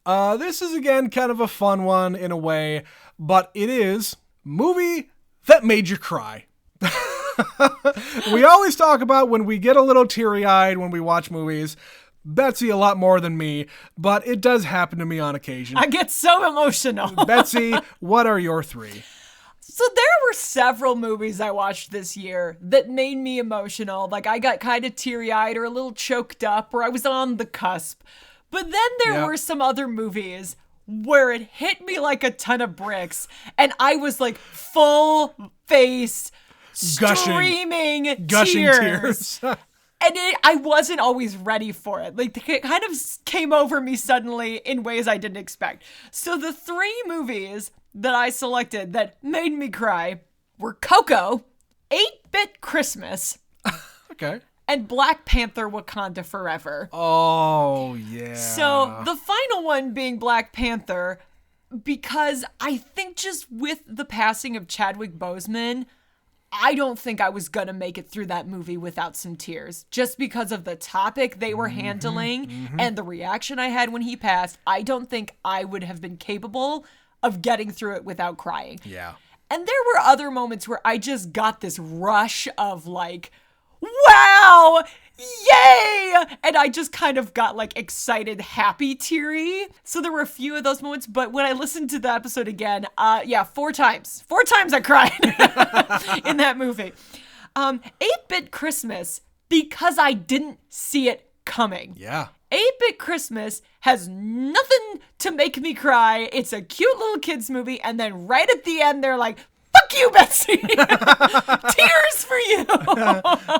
This is, again, kind of a fun one in a way, but it is movie that made you cry. We always talk about when we get a little teary-eyed when we watch movies. Betsy a lot more than me, but it does happen to me on occasion. I get so emotional. Betsy, what are your three? So there were several movies I watched this year that made me emotional. Like I got kind of teary-eyed or a little choked up, or I was on the cusp. But then there were some other movies where it hit me like a ton of bricks, and I was like full face, streaming tears. And I wasn't always ready for it. Like, it kind of came over me suddenly in ways I didn't expect. So the three movies that I selected that made me cry were Coco, 8-Bit Christmas, Okay. and Black Panther: Wakanda Forever. Oh, yeah. So the final one being Black Panther, because I think just with the passing of Chadwick Boseman, I don't think I was going to make it through that movie without some tears. Just because of the topic they were handling and the reaction I had when he passed, I don't think I would have been capable of getting through it without crying. Yeah. And there were other moments where I just got this rush of like, wow, yay! And I just kind of got like excited, happy, teary. So there were a few of those moments, but when I listened to the episode again, 4 times. 4 times I cried in that movie. 8-Bit Christmas, because I didn't see it coming. Yeah. 8-Bit Christmas has nothing to make me cry. It's a cute little kids movie, and then right at the end, they're like, fuck you, Betsy! Tears for you!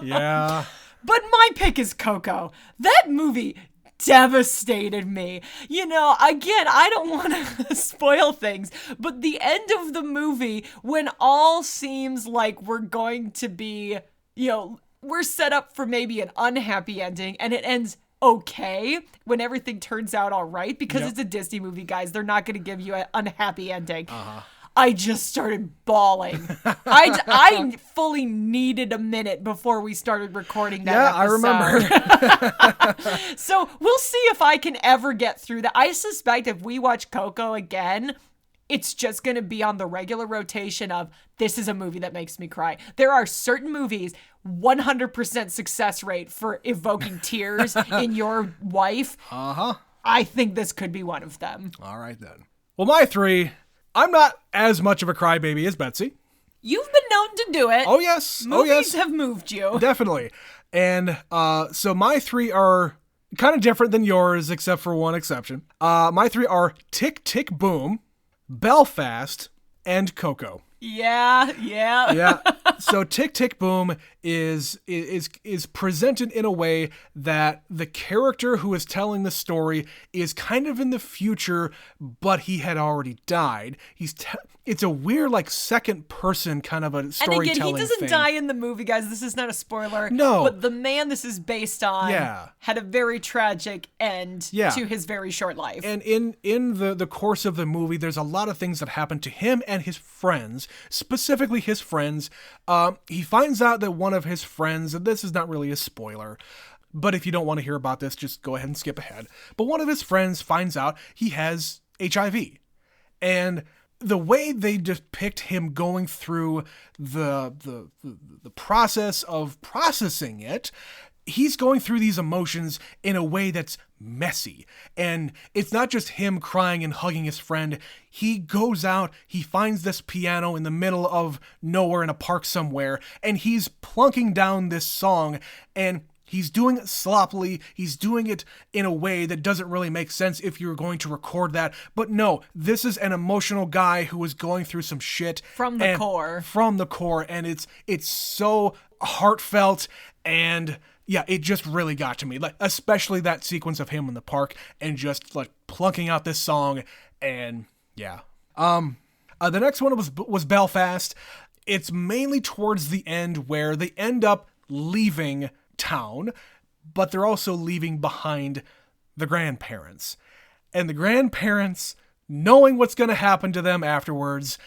Yeah. But my pick is Coco. That movie devastated me. You know, again, I don't want to spoil things, but the end of the movie, when all seems like we're going to be, you know, we're set up for maybe an unhappy ending, and it ends okay when everything turns out all right, because it's a Disney movie, guys. They're not going to give you an unhappy ending. I just started bawling. I fully needed a minute before we started recording that episode. I remember. So we'll see if I can ever get through that. I suspect if we watch Coco again, it's just going to be on the regular rotation of, this is a movie that makes me cry. There are certain movies, 100% success rate for evoking tears in your wife. I think this could be one of them. All right, then. Well, my 3... I'm not as much of a crybaby as Betsy. You've been known to do it. Oh, yes. Movies have moved you. Definitely. And so my 3 are kind of different than yours, except for one exception. My 3 are Tick, Tick, Boom, Belfast, and Coco. Yeah. So Tick, Tick, Boom is presented in a way that the character who is telling the story is kind of in the future, but he had already died. It's a weird, like, second person kind of a storytelling thing. And again, he doesn't die in the movie, guys. This is not a spoiler. No. But the man this is based on had a very tragic end to his very short life. And in the course of the movie, there's a lot of things that happen to him and his friends, specifically his friends. He finds out that one of his friends, and this is not really a spoiler, but if you don't want to hear about this, just go ahead and skip ahead. But one of his friends finds out he has HIV. And the way they depict him going through the process of processing it he's going through these emotions in a way that's messy. And it's not just him crying and hugging his friend. He goes out, he finds this piano in the middle of nowhere in a park somewhere, and he's plunking down this song, and he's doing it sloppily. He's doing it in a way that doesn't really make sense if you're going to record that. But no, this is an emotional guy who is going through some shit. From the core. From the core. And it's so heartfelt, and yeah, it just really got to me. Like, especially that sequence of him in the park and just like plunking out this song. And yeah. The next one was Belfast. It's mainly towards the end where they end up leaving town, but they're also leaving behind the grandparents. And the grandparents, knowing what's going to happen to them afterwards,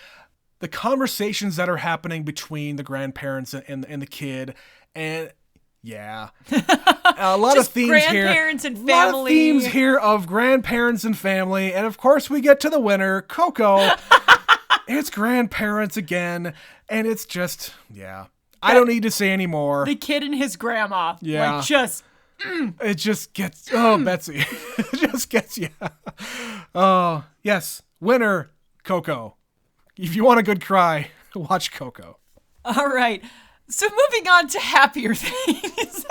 the conversations that are happening between the grandparents and the kid, and yeah, a lot of themes here. Grandparents and family. A lot of themes here of grandparents and family, and of course we get to the winner, Coco. It's grandparents again, and it's just, yeah. I don't need to say any more. The kid and his grandma. Yeah. Like, just... It just gets... Oh, Betsy. It just gets you. Oh, yes. Winner, Coco. If you want a good cry, watch Coco. All right. So moving on to happier things.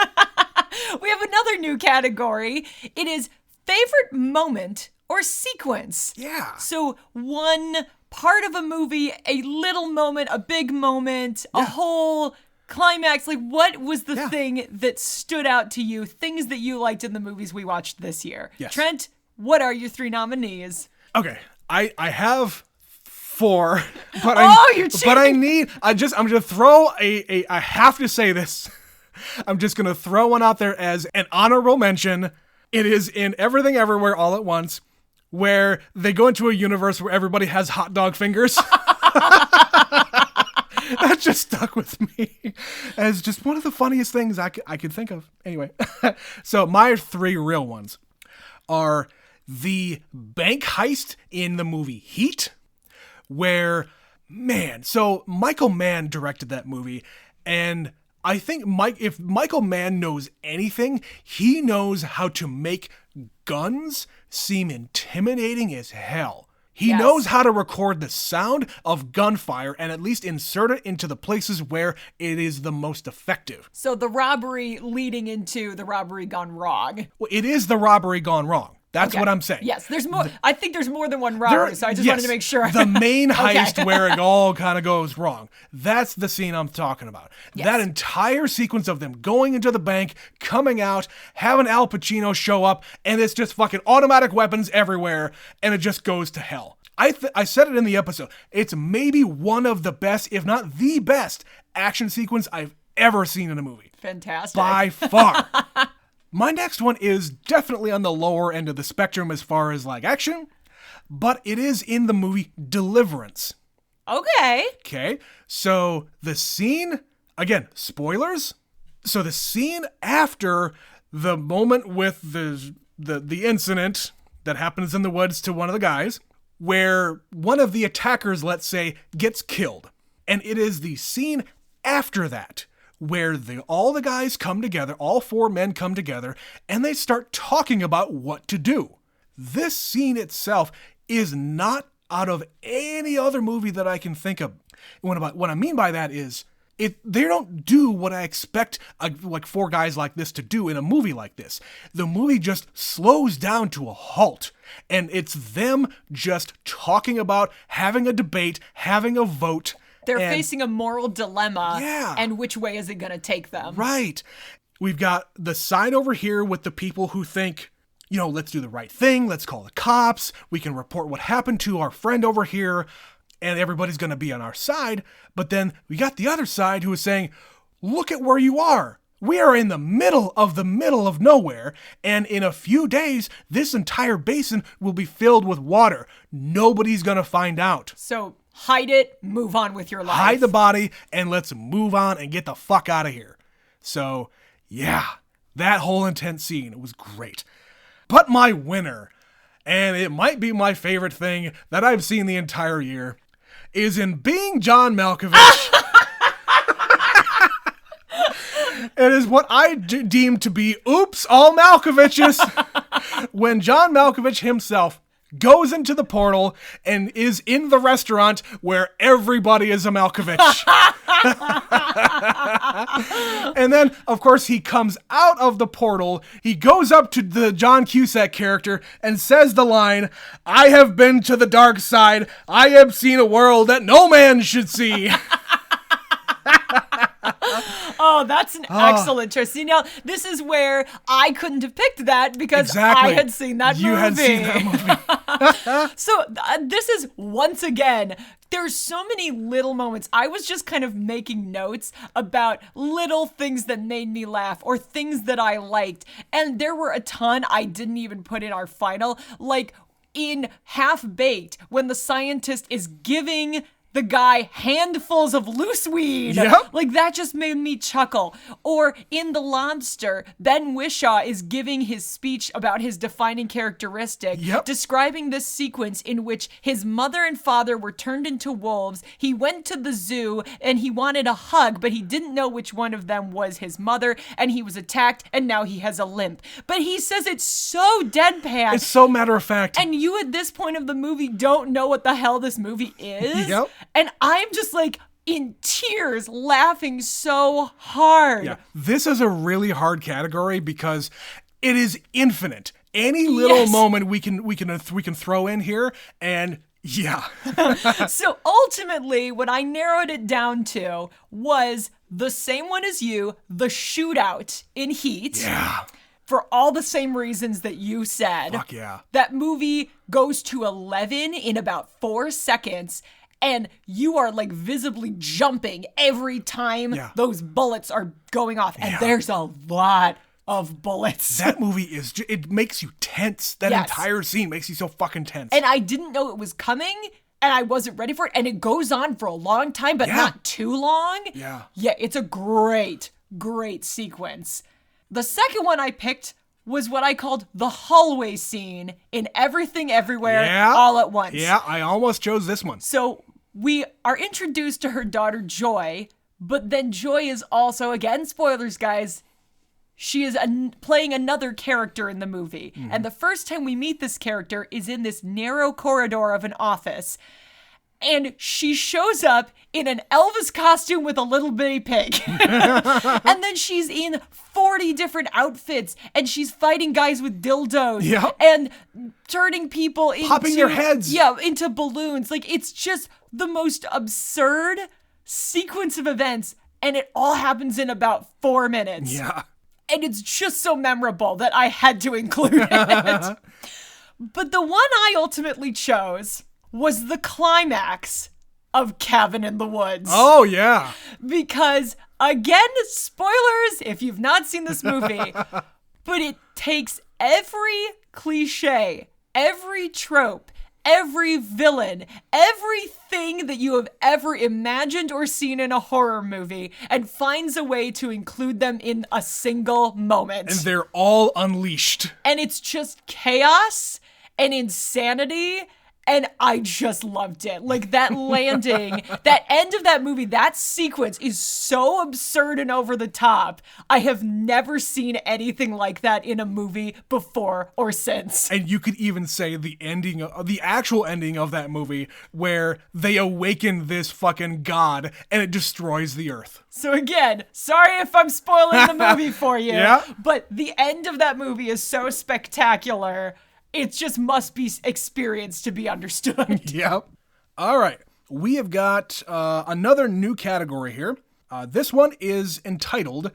We have another new category. It is favorite moment or sequence. Yeah. So one part of a movie, a little moment, a big moment, a whole climax. Like, what was the thing that stood out to you? Things that you liked in the movies we watched this year. Yes. Trent, what are your 3 nominees? Okay. I have 4, but you're cheating. But I'm gonna throw I have to say this. I'm just gonna throw one out there as an honorable mention. It is in Everything Everywhere All at Once, where they go into a universe where everybody has hot dog fingers. That just stuck with me as just one of the funniest things I could think of. Anyway, so my 3 real ones are the bank heist in the movie Heat, where, man, so Michael Mann directed that movie, and I think if Michael Mann knows anything, he knows how to make guns seem intimidating as hell. He knows how to record the sound of gunfire and at least insert it into the places where it is the most effective. So the robbery leading into the robbery gone wrong. Well, it is the robbery gone wrong. That's what I'm saying. Yes, there's more. I think there's more than one robbery, so I just wanted to make sure. The main heist where it all kind of goes wrong. That's the scene I'm talking about. Yes. That entire sequence of them going into the bank, coming out, having Al Pacino show up, and it's just fucking automatic weapons everywhere, and it just goes to hell. I said it in the episode. It's maybe one of the best, if not the best, action sequence I've ever seen in a movie. Fantastic. By far. My next one is definitely on the lower end of the spectrum as far as like action, but it is in the movie Deliverance. Okay. So the scene, again, spoilers. So the scene after the moment with the incident that happens in the woods to one of the guys, where one of the attackers, let's say, gets killed. And it is the scene after that where all the guys come together, all 4 men come together, and they start talking about what to do. This scene itself is not out of any other movie that I can think of. What I mean by that is, they don't do what I expect like 4 guys like this to do in a movie like this. The movie just slows down to a halt, and it's them just talking about having a debate, having a vote. They're facing a moral dilemma. Yeah. And which way is it going to take them? Right. We've got the side over here with the people who think, let's do the right thing. Let's call the cops. We can report what happened to our friend over here, and everybody's going to be on our side. But then we got the other side who is saying, look at where you are. We are in the middle of nowhere, and in a few days, this entire basin will be filled with water. Nobody's going to find out. So hide it, move on with your life. Hide the body, and let's move on and get the fuck out of here. So, yeah, that whole intense scene, it was great. But my winner, and it might be my favorite thing that I've seen the entire year, is in Being John Malkovich. It is what I deem to be oops, all Malkoviches. When John Malkovich himself goes into the portal and is in the restaurant where everybody is a Malkovich. And then, of course, he comes out of the portal. He goes up to the John Cusack character and says the line, "I have been to the dark side. I have seen a world that no man should see." Oh, that's an excellent choice. See, now, this is where I couldn't have picked that because I had seen that movie. You had seen that movie. So this is, once again, there's so many little moments. I was just kind of making notes about little things that made me laugh or things that I liked. And there were a ton I didn't even put in our final. Like in Half-Baked, when the scientist is giving the guy handfuls of loose weed. Yep. Like, that just made me chuckle. Or in The Lobster, Ben Whishaw is giving his speech about his defining characteristic, describing this sequence in which his mother and father were turned into wolves. He went to the zoo and he wanted a hug, but he didn't know which one of them was his mother, and he was attacked, and now he has a limp. But he says it's so deadpan. It's so matter of fact. And you, at this point of the movie, don't know what the hell this movie is. Yep. And I'm just like in tears, laughing so hard. Yeah, this is a really hard category because it is infinite. Any little moment we can throw in here, and yeah. So ultimately, what I narrowed it down to was the same one as you, the shootout in Heat. Yeah. For all the same reasons that you said. Fuck yeah. That movie goes to 11 in about 4 seconds. And you are like visibly jumping every time those bullets are going off. And there's a lot of bullets. That movie is, it makes you tense. That entire scene makes you so fucking tense. And I didn't know it was coming, and I wasn't ready for it. And it goes on for a long time, but not too long. Yeah. Yeah, it's a great, great sequence. The second one I picked was what I called the hallway scene in Everything Everywhere All at Once. Yeah, I almost chose this one. So we are introduced to her daughter, Joy, but then Joy is also, again, spoilers, guys, she is playing another character in the movie. Mm-hmm. And the first time we meet this character is in this narrow corridor of an office. And she shows up in an Elvis costume with a little bitty pig. And then she's in 40 different outfits, and she's fighting guys with dildos. Yep. And turning people into... popping their heads. Yeah, into balloons. Like, it's just the most absurd sequence of events, and it all happens in about 4 minutes. Yeah. And it's just so memorable that I had to include it. But the one I ultimately chose was the climax of Cabin in the Woods. Oh, yeah. Because, again, spoilers if you've not seen this movie, but it takes every cliche, every trope, every villain, everything that you have ever imagined or seen in a horror movie, and finds a way to include them in a single moment. And they're all unleashed. And it's just chaos and insanity. And I just loved it. Like, that landing, that end of that movie, that sequence is so absurd and over the top. I have never seen anything like that in a movie before or since. And you could even say the actual ending of that movie, where they awaken this fucking god and it destroys the earth. So again, sorry if I'm spoiling the movie for you, Yeah. but the end of that movie is so spectacular. It just must be experienced to be understood. Yep. All right. We have got another new category here. This one is entitled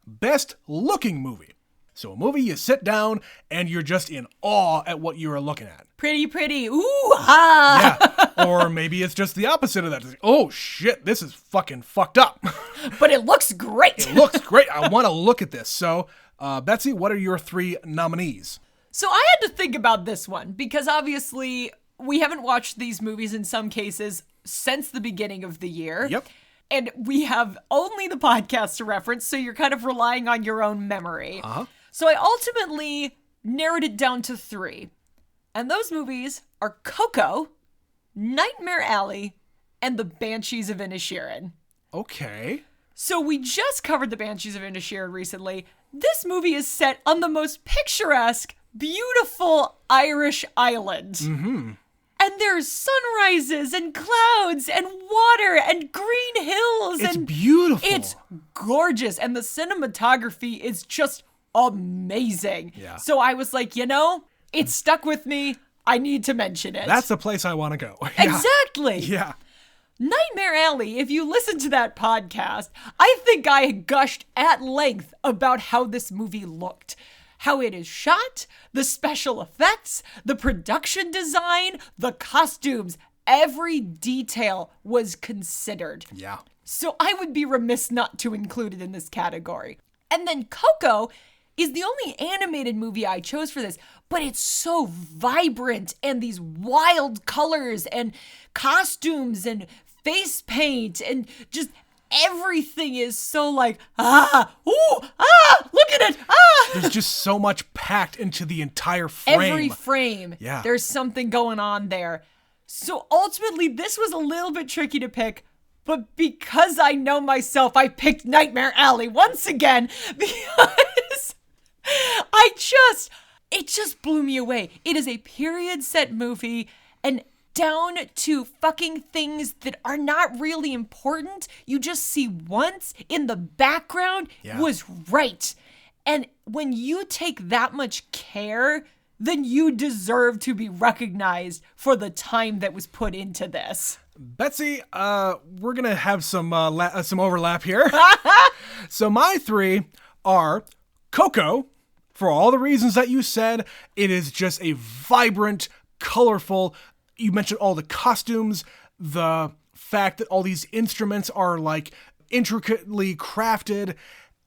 Best Looking Movie. So a movie you sit down and you're just in awe at what you are looking at. Pretty. Ooh, ha. Yeah. Or maybe it's just the opposite of that. It's like, oh, shit, this is fucking fucked up. But it looks great. It looks great. I want to look at this. So, Betsy, what are your 3 nominees? So I had to think about this one because obviously we haven't watched these movies in some cases since the beginning of the year. Yep. And we have only the podcast to reference, so you're kind of relying on your own memory. Uh-huh. So I ultimately narrowed it down to 3. And those movies are Coco, Nightmare Alley, and The Banshees of Inisherin. Okay. So we just covered the Banshees of Inisherin recently. This movie is set on the most picturesque, beautiful Irish island. Mm-hmm. And there's sunrises and clouds and water and green hills. It's and beautiful. It's gorgeous. And the cinematography is just amazing. Yeah. So I was like, it stuck with me. I need to mention it. That's the place I want to go. Exactly. Yeah. Nightmare Alley, if you listen to that podcast, I think I gushed at length about how this movie looked. How it is shot, the special effects, the production design, the costumes, every detail was considered. Yeah. So I would be remiss not to include it in this category. And then Coco is the only animated movie I chose for this, but it's so vibrant and these wild colors and costumes and face paint and just everything is so like, look at it, There's just so much packed into the entire frame. Every frame, Yeah. There's something going on there. So ultimately, this was a little bit tricky to pick, but because I know myself, I picked Nightmare Alley once again because it just blew me away. It is a period set movie and down to fucking things that are not really important, you just see once in the background was right. And when you take that much care, then you deserve to be recognized for the time that was put into this. Betsy, we're gonna have some overlap here. So my three are Coco, for all the reasons that you said. It is just a vibrant, colorful. You mentioned all the costumes, the fact that all these instruments are like intricately crafted,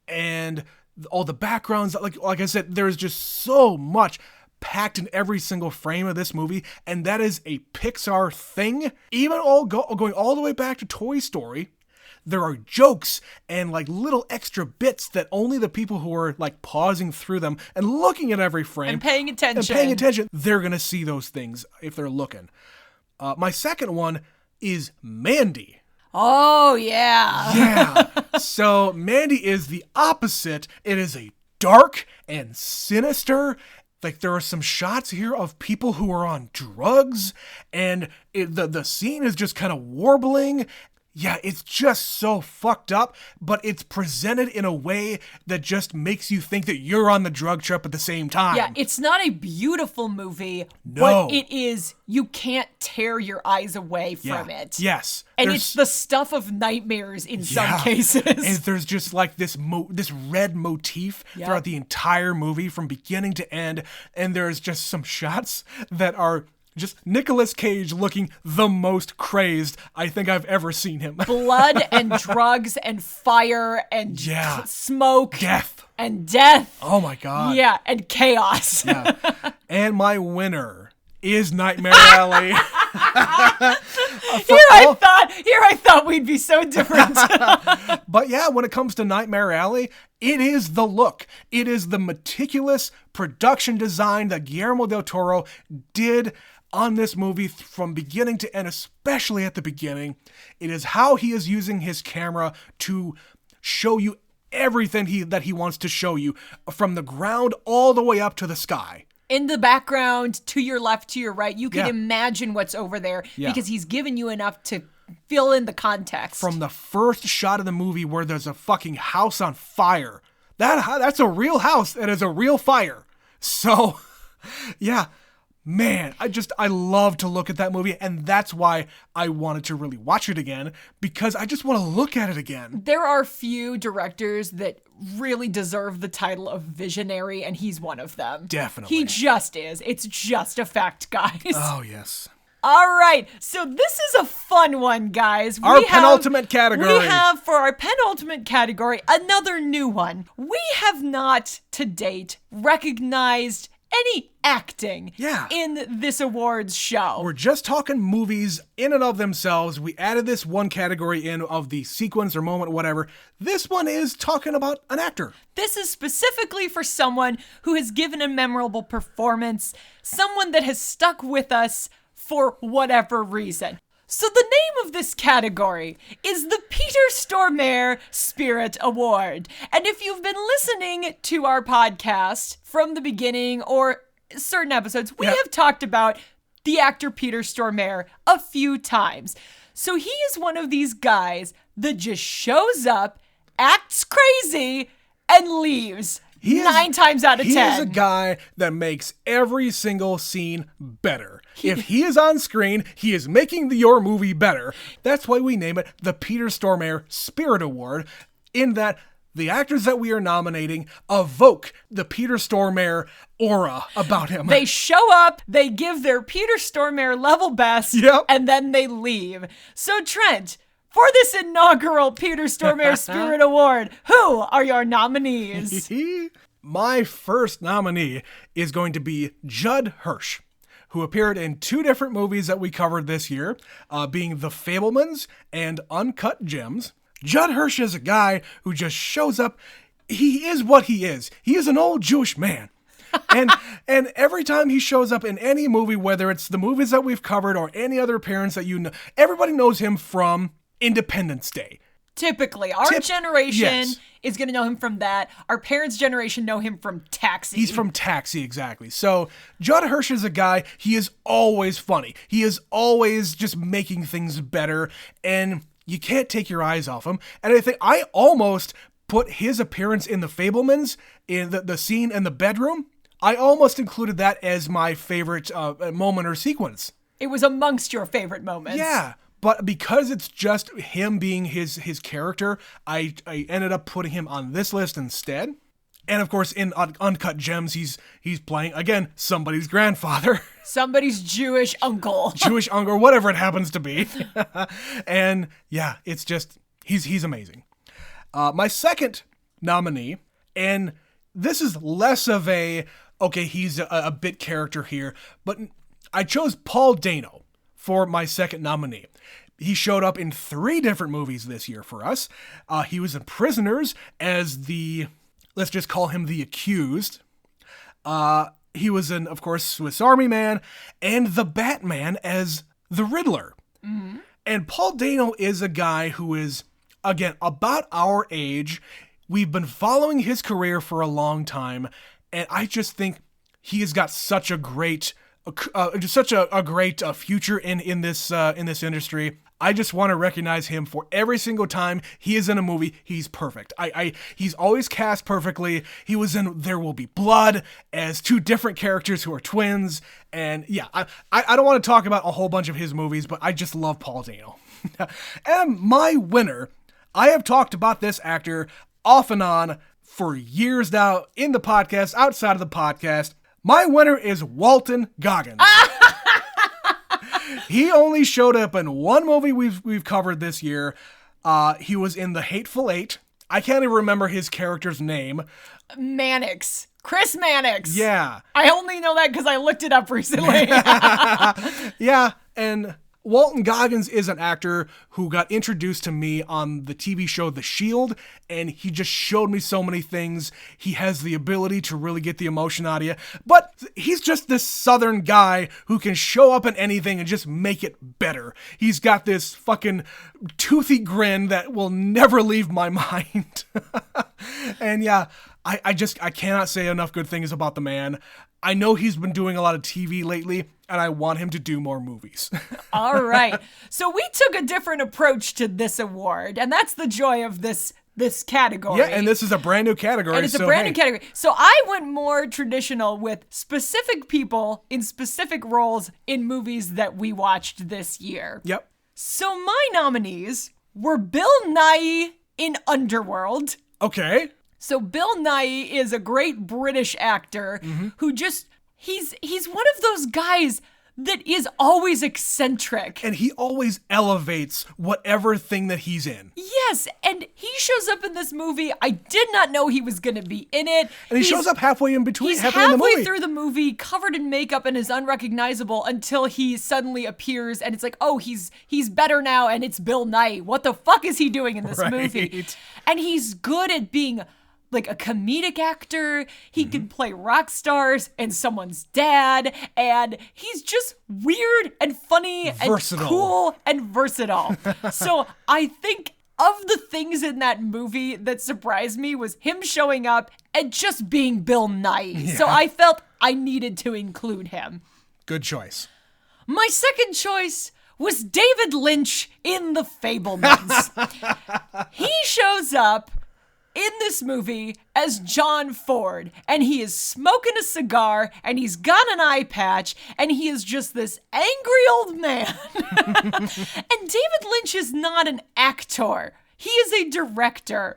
and all the backgrounds. Like I said, there's just so much packed in every single frame of this movie, and that is a Pixar thing. Even going all the way back to Toy Story, there are jokes and like little extra bits that only the people who are like pausing through them and looking at every frame And paying attention, they're gonna see those things if they're looking. My second one is Mandy. Oh, yeah. Yeah. So Mandy is the opposite. It is a dark and sinister. Like, there are some shots here of people who are on drugs, and the scene is just kind of warbling. Yeah, it's just so fucked up, but it's presented in a way that just makes you think that you're on the drug trip at the same time. Yeah, it's not a beautiful movie, No. but it is, you can't tear your eyes away from it. Yes. And it's the stuff of nightmares in some cases. And there's just like this red motif throughout the entire movie from beginning to end, and there's just some shots that are just Nicolas Cage looking the most crazed I think I've ever seen him. Blood and drugs and fire and smoke. And death. Oh my God. Yeah, and chaos. Yeah. And my winner is Nightmare Alley. Here I thought we'd be so different. But yeah, when it comes to Nightmare Alley, it is the look. It is the meticulous production design that Guillermo del Toro did on this movie from beginning to end, especially at the beginning. It is how he is using his camera to show you everything that he wants to show you, from the ground all the way up to the sky. In the background, to your left, to your right, you can imagine what's over there because he's given you enough to fill in the context. From the first shot of the movie where there's a fucking house on fire. That's a real house. It is a real fire. So, yeah. Man, I love to look at that movie, and that's why I wanted to really watch it again, because I just want to look at it again. There are few directors that really deserve the title of visionary, and he's one of them. Definitely. He just is. It's just a fact, guys. Oh, yes. All right, so this is a fun one, guys. Our penultimate category. We have, for our penultimate category, another new one. We have not, to date, recognized any acting in this awards show. We're just talking movies in and of themselves. We added this one category in of the sequence or moment, whatever. This one is talking about an actor. This is specifically for someone who has given a memorable performance, someone that has stuck with us for whatever reason. So the name of this category is the Peter Stormare Spirit Award. And if you've been listening to our podcast from the beginning or certain episodes, we have talked about the actor Peter Stormare a few times. So he is one of these guys that just shows up, acts crazy, and leaves. 9 times out of 10. He is a guy that makes every single scene better. If he is on screen, he is making your movie better. That's why we name it the Peter Stormare Spirit Award, in that the actors that we are nominating evoke the Peter Stormare aura about him. They show up, they give their Peter Stormare level best, and then they leave. So Trent, for this inaugural Peter Stormare Spirit Award, who are your nominees? My first nominee is going to be Judd Hirsch, who appeared in 2 different movies that we covered this year, being The Fabelmans and Uncut Gems. Judd Hirsch is a guy who just shows up. He is what he is. He is an old Jewish man. and every time he shows up in any movie, whether it's the movies that we've covered or any other appearance that you know, everybody knows him from Independence Day. Typically, our generation is going to know him from that. Our parents' generation know him from Taxi. He's from Taxi, exactly. So Judd Hirsch is a guy, he is always funny. He is always just making things better, and you can't take your eyes off him. And I think I almost put his appearance in The Fabelmans, in the scene in the bedroom, I almost included that as my favorite moment or sequence. It was amongst your favorite moments. Yeah. But because it's just him being his character, I ended up putting him on this list instead. And of course, in Uncut Gems, he's playing, again, somebody's grandfather. Somebody's Jewish uncle. Jewish uncle, or whatever it happens to be. And yeah, it's just, he's amazing. My second nominee, and this is less of he's a bit character here, but I chose Paul Dano for my second nominee. He showed up in 3 different movies this year for us. He was in Prisoners as let's just call him the accused. He was in, of course, Swiss Army Man and The Batman as the Riddler. Mm-hmm. And Paul Dano is a guy who is, again, about our age. We've been following his career for a long time, and I just think he has got such a great future in this industry. I just want to recognize him for every single time he is in a movie. He's perfect. He's always cast perfectly. He was in There Will Be Blood as 2 different characters who are twins. And yeah, I don't want to talk about a whole bunch of his movies, but I just love Paul Dano. And my winner, I have talked about this actor off and on for years now, in the podcast, outside of the podcast. My winner is Walton Goggins. He only showed up in 1 movie we've covered this year. He was in The Hateful Eight. I can't even remember his character's name. Mannix. Chris Mannix. Yeah. I only know that because I looked it up recently. Yeah, and Walton Goggins is an actor who got introduced to me on the TV show The Shield, and he just showed me so many things. He has the ability to really get the emotion out of you, but he's just this southern guy who can show up in anything and just make it better. He's got this fucking toothy grin that will never leave my mind. And yeah, I cannot say enough good things about the man. I know he's been doing a lot of TV lately, and I want him to do more movies. All right. So we took a different approach to this award, and that's the joy of this category. Yeah, and this is a brand new category. And it's a brand new category. So I went more traditional with specific people in specific roles in movies that we watched this year. Yep. So my nominees were Bill Nighy in Underworld. Okay. So Bill Nighy is a great British actor who just, he's one of those guys that is always eccentric. And he always elevates whatever thing that he's in. Yes, and he shows up in this movie. I did not know he was going to be in it. And he shows up halfway in between. He's halfway through the movie, covered in makeup and is unrecognizable until he suddenly appears and it's like, oh, he's better now and it's Bill Nighy. What the fuck is he doing in this movie? And he's good at being like a comedic actor. He can play rock stars and someone's dad. And he's just weird and funny Versatile. and cool and versatile. So I think of the things in that movie that surprised me was him showing up and just being Bill Nye. Yeah. So I felt I needed to include him. Good choice. My second choice was David Lynch in The Fabelmans. He shows up in this movie as John Ford, and he is smoking a cigar, and he's got an eye patch, and he is just this angry old man. And David Lynch is not an actor. He is a director.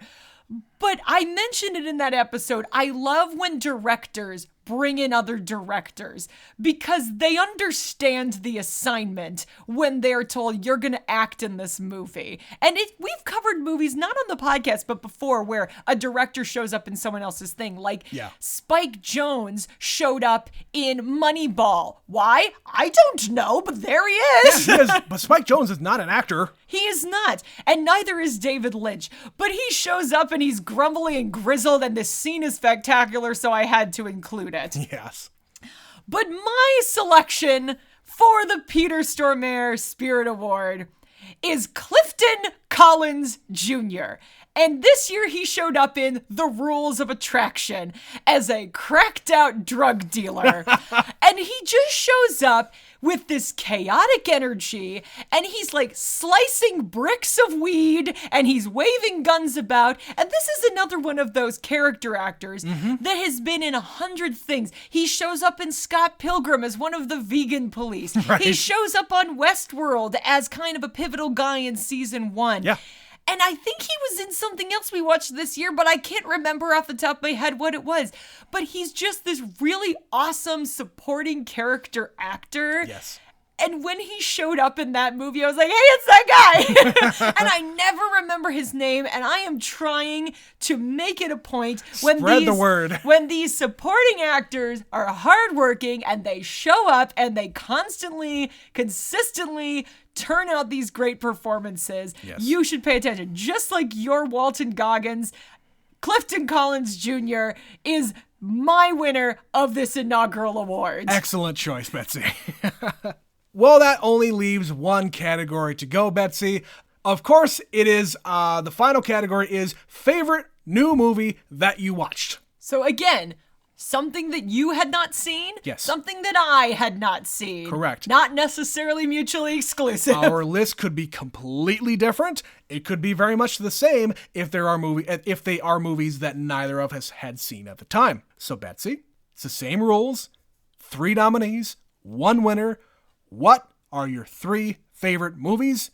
But I mentioned it in that episode. I love when directors bring in other directors because they understand the assignment when they're told you're going to act in this movie. And we've covered movies, not on the podcast, but before, where a director shows up in someone else's thing. Like Spike Jonze showed up in Moneyball. Why? I don't know, but there he is. Yeah, he is. But Spike Jonze is not an actor. He is not, and neither is David Lynch. But he shows up and he's grumbly and grizzled, and this scene is spectacular, so I had to include it. Yes. But my selection for the Peter Stormare Spirit Award is Clifton Collins Jr. And this year he showed up in The Rules of Attraction as a cracked out drug dealer. And he just shows up with this chaotic energy, and he's like slicing bricks of weed, and he's waving guns about. And this is another one of those character actors that has been in 100 things. He shows up in Scott Pilgrim as one of the vegan police. Right. He shows up on Westworld as kind of a pivotal guy in season 1. Yeah. And I think he was in something else we watched this year, but I can't remember off the top of my head what it was. But he's just this really awesome supporting character actor. Yes. And when he showed up in that movie, I was like, hey, it's that guy. And I never remember his name. And I am trying to make it a point Spread the word. When these supporting actors are hardworking and they show up and they consistently turn out these great performances, you should pay attention. Just like your Walton Goggins, Clifton Collins Jr. is my winner of this inaugural award. Excellent choice, Betsy. Well, that only leaves one category to go, Betsy. Of course, it is, the final category is favorite new movie that you watched. So again, something that you had not seen, yes. Something that I had not seen. Correct. Not necessarily mutually exclusive. Our list could be completely different. It could be very much the same if they are movies that neither of us had seen at the time. So, Betsy, it's the same rules. 3 nominees, 1 winner. What are your 3 favorite movies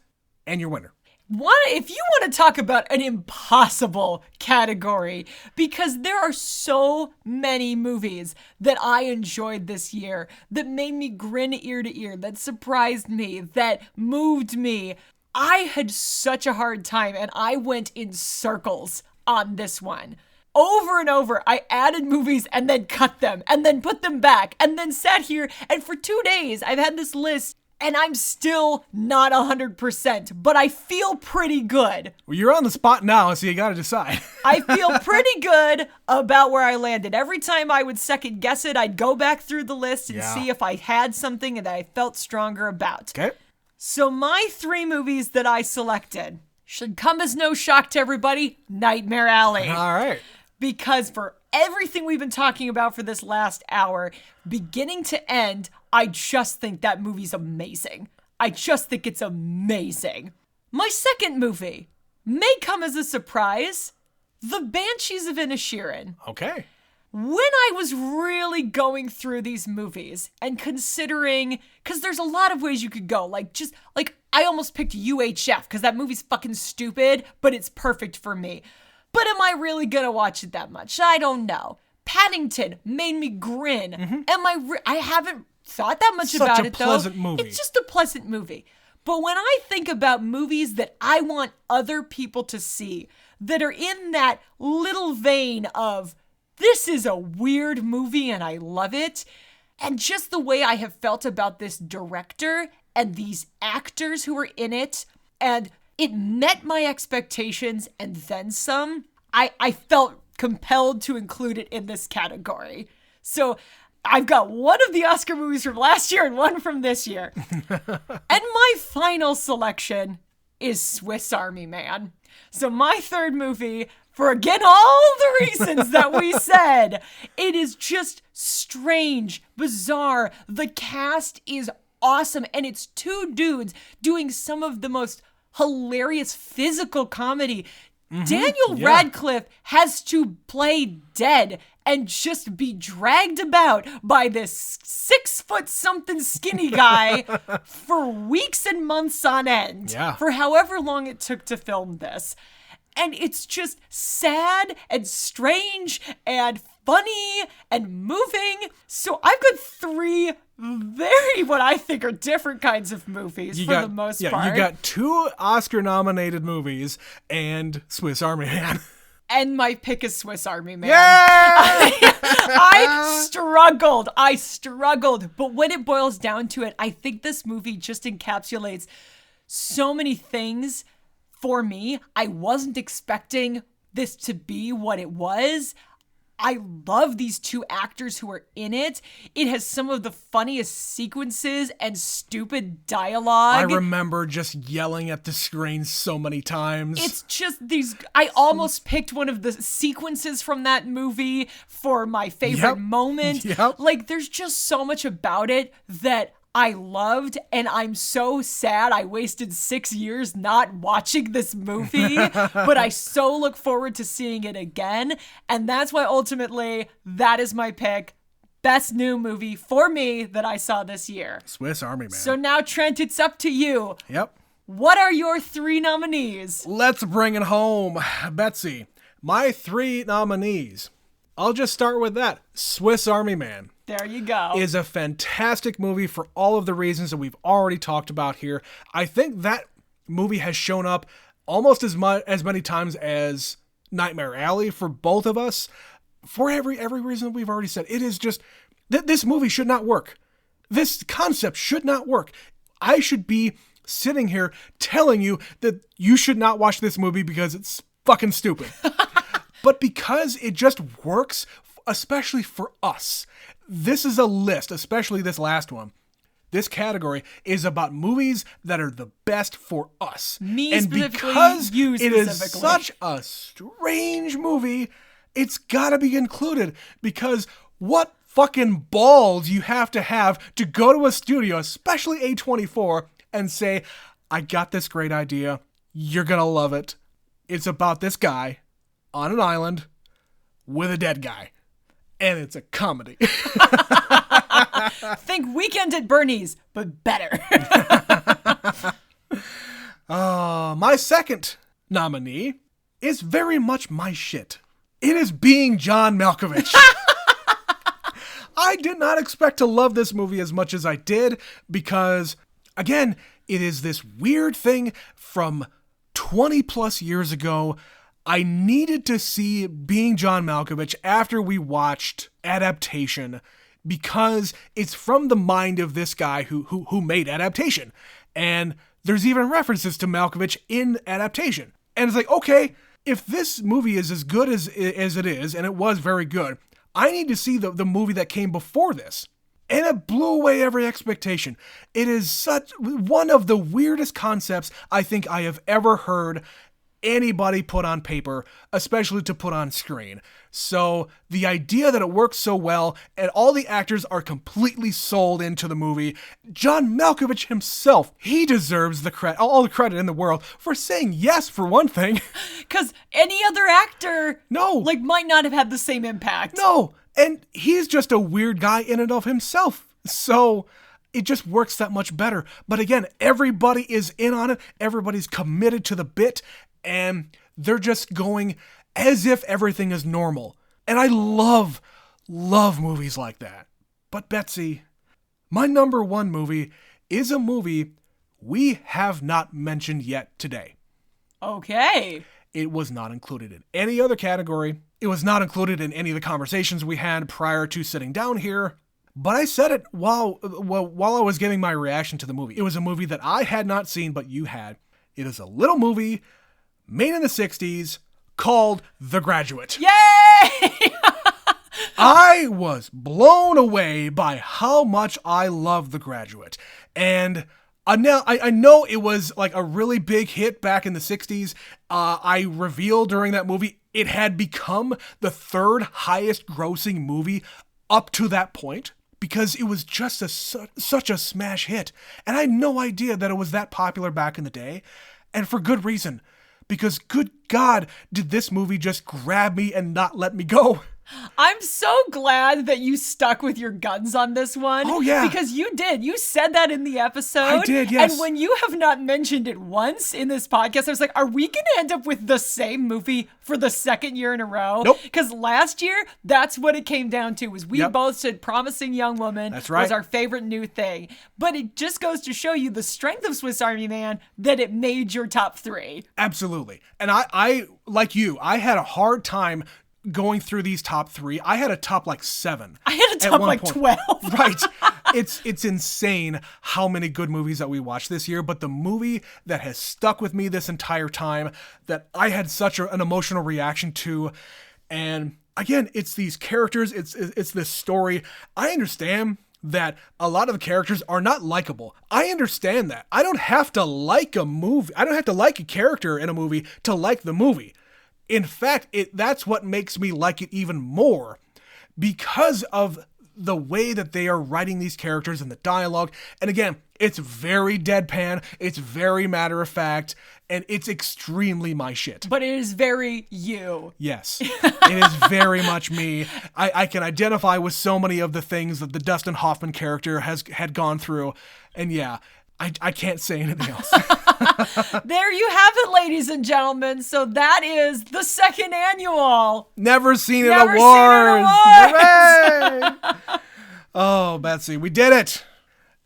and your winner? If you want to talk about an impossible category, because there are so many movies that I enjoyed this year, that made me grin ear to ear, that surprised me, that moved me. I had such a hard time, and I went in circles on this one. Over and over, I added movies and then cut them and then put them back and then sat here, and for 2 days I've had this list and I'm still not 100%, but I feel pretty good. Well, you're on the spot now, so you gotta decide. I feel pretty good about where I landed. Every time I would second guess it, I'd go back through the list and see if I had something that I felt stronger about. Okay. So my 3 movies that I selected should come as no shock to everybody. Nightmare Alley. All right. Because for everything we've been talking about for this last hour, beginning to end, I just think that movie's amazing. I just think it's amazing. My second movie may come as a surprise. The Banshees of Inisherin. Okay. When I was really going through these movies and considering, because there's a lot of ways you could go, I almost picked UHF because that movie's fucking stupid, but it's perfect for me. But am I really gonna watch it that much? I don't know. Paddington made me grin. Mm-hmm. I haven't thought that much about it, though. Such a pleasant movie. It's just a pleasant movie. But when I think about movies that I want other people to see, that are in that little vein of, this is a weird movie and I love it, and just the way I have felt about this director and these actors who are in it, and it met my expectations and then some. I felt compelled to include it in this category. So I've got one of the Oscar movies from last year and one from this year. And my final selection is Swiss Army Man. So my third movie, for again all the reasons that we said, it is just strange, bizarre. The cast is awesome, and it's two dudes doing some of the most hilarious physical comedy. Daniel Radcliffe has to play dead and just be dragged about by this 6-foot-something skinny guy for weeks and months on end. For however long it took to film this. And it's just sad and strange and funny and moving. So I've got three very, what I think are different kinds of movies the most part. You got 2 Oscar-nominated movies and Swiss Army Man. And my pick is Swiss Army Man. Yeah! I struggled. But when it boils down to it, I think this movie just encapsulates so many things for me. I wasn't expecting this to be what it was. I love these 2 actors who are in it. It has some of the funniest sequences and stupid dialogue. I remember just yelling at the screen so many times. It's just these... I almost picked one of the sequences from that movie for my favorite moment. Like, there's just so much about it that I loved, and I'm so sad I wasted 6 years not watching this movie, but I so look forward to seeing it again, and that's why ultimately that is my pick. Best new movie for me that I saw this year. Swiss Army Man. So now, Trent, it's up to you. Yep. What are your 3 nominees? Let's bring it home. Betsy, my 3 nominees. I'll just start with that. Swiss Army Man. There you go. Is a fantastic movie for all of the reasons that we've already talked about here. I think that movie has shown up almost as many times as Nightmare Alley for both of us. For every reason that we've already said. It is just this movie should not work. This concept should not work. I should be sitting here telling you that you should not watch this movie because it's fucking stupid. But because it just works, especially for us. This is a list, especially this last one. This category is about movies that are the best for us. And because it is such a strange movie, it's gotta be included. Because what fucking balls you have to go to a studio, especially A24, and say, I got this great idea. You're gonna love it. It's about this guy on an island with a dead guy. And it's a comedy. Think Weekend at Bernie's, but better. My second nominee is very much my shit. It is Being John Malkovich. I did not expect to love this movie as much as I did because, again, it is this weird thing from 20 plus years ago. I needed to see Being John Malkovich after we watched Adaptation because it's from the mind of this guy who made Adaptation. And there's even references to Malkovich in Adaptation. And it's like, okay, if this movie is as good as it is, and it was very good, I need to see the movie that came before this. And it blew away every expectation. It is such one of the weirdest concepts I think I have ever heard anybody put on paper, especially to put on screen. So the idea that it works so well and all the actors are completely sold into the movie, John Malkovich himself, he deserves the all the credit in the world for saying yes for one thing. Because any other actor might not have had the same impact. No, and he's just a weird guy in and of himself. So it just works that much better. But again, everybody is in on it. Everybody's committed to the bit. And they're just going as if everything is normal. And I love movies like that. But Betsy, my number 1 movie is a movie we have not mentioned yet today. Okay. It was not included in any other category. It was not included in any of the conversations we had prior to sitting down here. But I said it while I was giving my reaction to the movie. It was a movie that I had not seen, but you had. It is a little movie made in the 60s called The Graduate. Yay! way. I was blown away by how much I love The Graduate. And I know it was like a really big hit back in the 60s. I revealed during that movie it had become the third highest grossing movie up to that point because it was just such a smash hit. And I had no idea that it was that popular back in the day. And for good reason. Because good God, did this movie just grab me and not let me go. I'm so glad that you stuck with your guns on this one. Oh, yeah. Because you did. You said that in the episode. I did, yes. And when you have not mentioned it once in this podcast, I was like, are we going to end up with the same movie for the second year in a row? Nope. Because last year, that's what it came down to, was we both said Promising Young Woman that's right. was our favorite new thing. But it just goes to show you the strength of Swiss Army Man that it made your top 3. Absolutely. And I like you, I had a hard time going through these top 3. I had a top like 7. I had a top like 12. Right. It's insane how many good movies that we watched this year, but the movie that has stuck with me this entire time that I had such an emotional reaction to, and again, it's these characters, it's this story. I understand that a lot of the characters are not likable. I understand that. I don't have to like a movie. I don't have to like a character in a movie to like the movie. In fact, that's what makes me like it even more because of the way that they are writing these characters and the dialogue. And again, it's very deadpan, it's very matter of fact, and it's extremely my shit. But it is very you. Yes, it is very much me. I can identify with so many of the things that the Dustin Hoffman character had gone through. And yeah, I can't say anything else. There you have it, ladies and gentlemen. So that is the second annual Never Seen It Never Awards. Seen It Awards. Hooray! Oh, Betsy, we did it.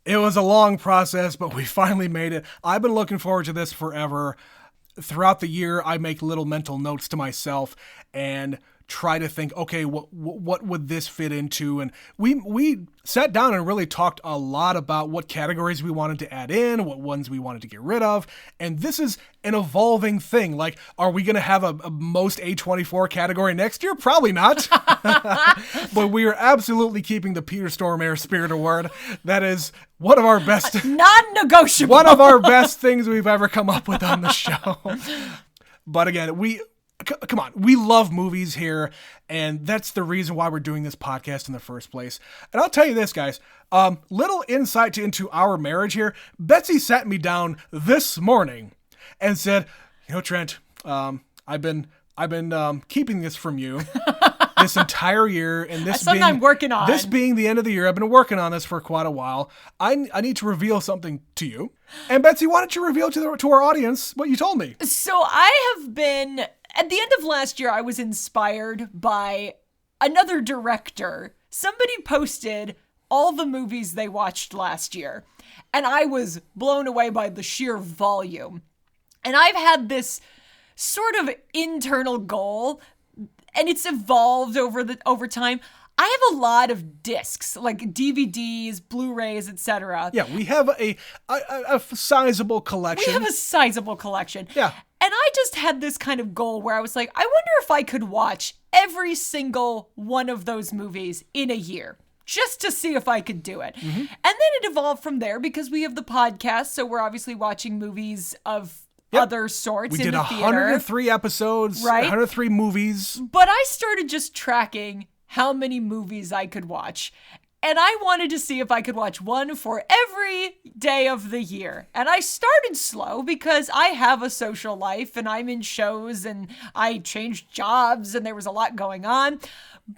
It was a long process, but we finally made it. I've been looking forward to this forever. Throughout the year, I make little mental notes to myself and try to think, okay, what would this fit into? And we sat down and really talked a lot about what categories we wanted to add in, what ones we wanted to get rid of. And this is an evolving thing. Like, are we going to have a most A24 category next year? Probably not. But we are absolutely keeping the Peter Stormare Spirit Award. That is one of our best, non-negotiable. One of our best things we've ever come up with on the show. But again, come on, we love movies here, and that's the reason why we're doing this podcast in the first place. And I'll tell you this, guys, little insight into our marriage here. Betsy sat me down this morning and said, Trent, I've been keeping this from you this entire year, and this being the end of the year, I've been working on this for quite a while. I need to reveal something to you. And Betsy, why don't you reveal to our audience what you told me? So I have been, at the end of last year, I was inspired by another director. Somebody posted all the movies they watched last year, and I was blown away by the sheer volume. And I've had this sort of internal goal, and it's evolved over time. I have a lot of discs, like DVDs, Blu-rays, etc. Yeah, we have a sizable collection. Yeah. And I just had this kind of goal where I was like, I wonder if I could watch every single one of those movies in a year, just to see if I could do it. Mm-hmm. And then it evolved from there because we have the podcast, so we're obviously watching movies of other sorts in the theater. We did 103 episodes, right? 103 movies. But I started just tracking how many movies I could watch. And I wanted to see if I could watch one for every day of the year. And I started slow because I have a social life and I'm in shows and I changed jobs and there was a lot going on.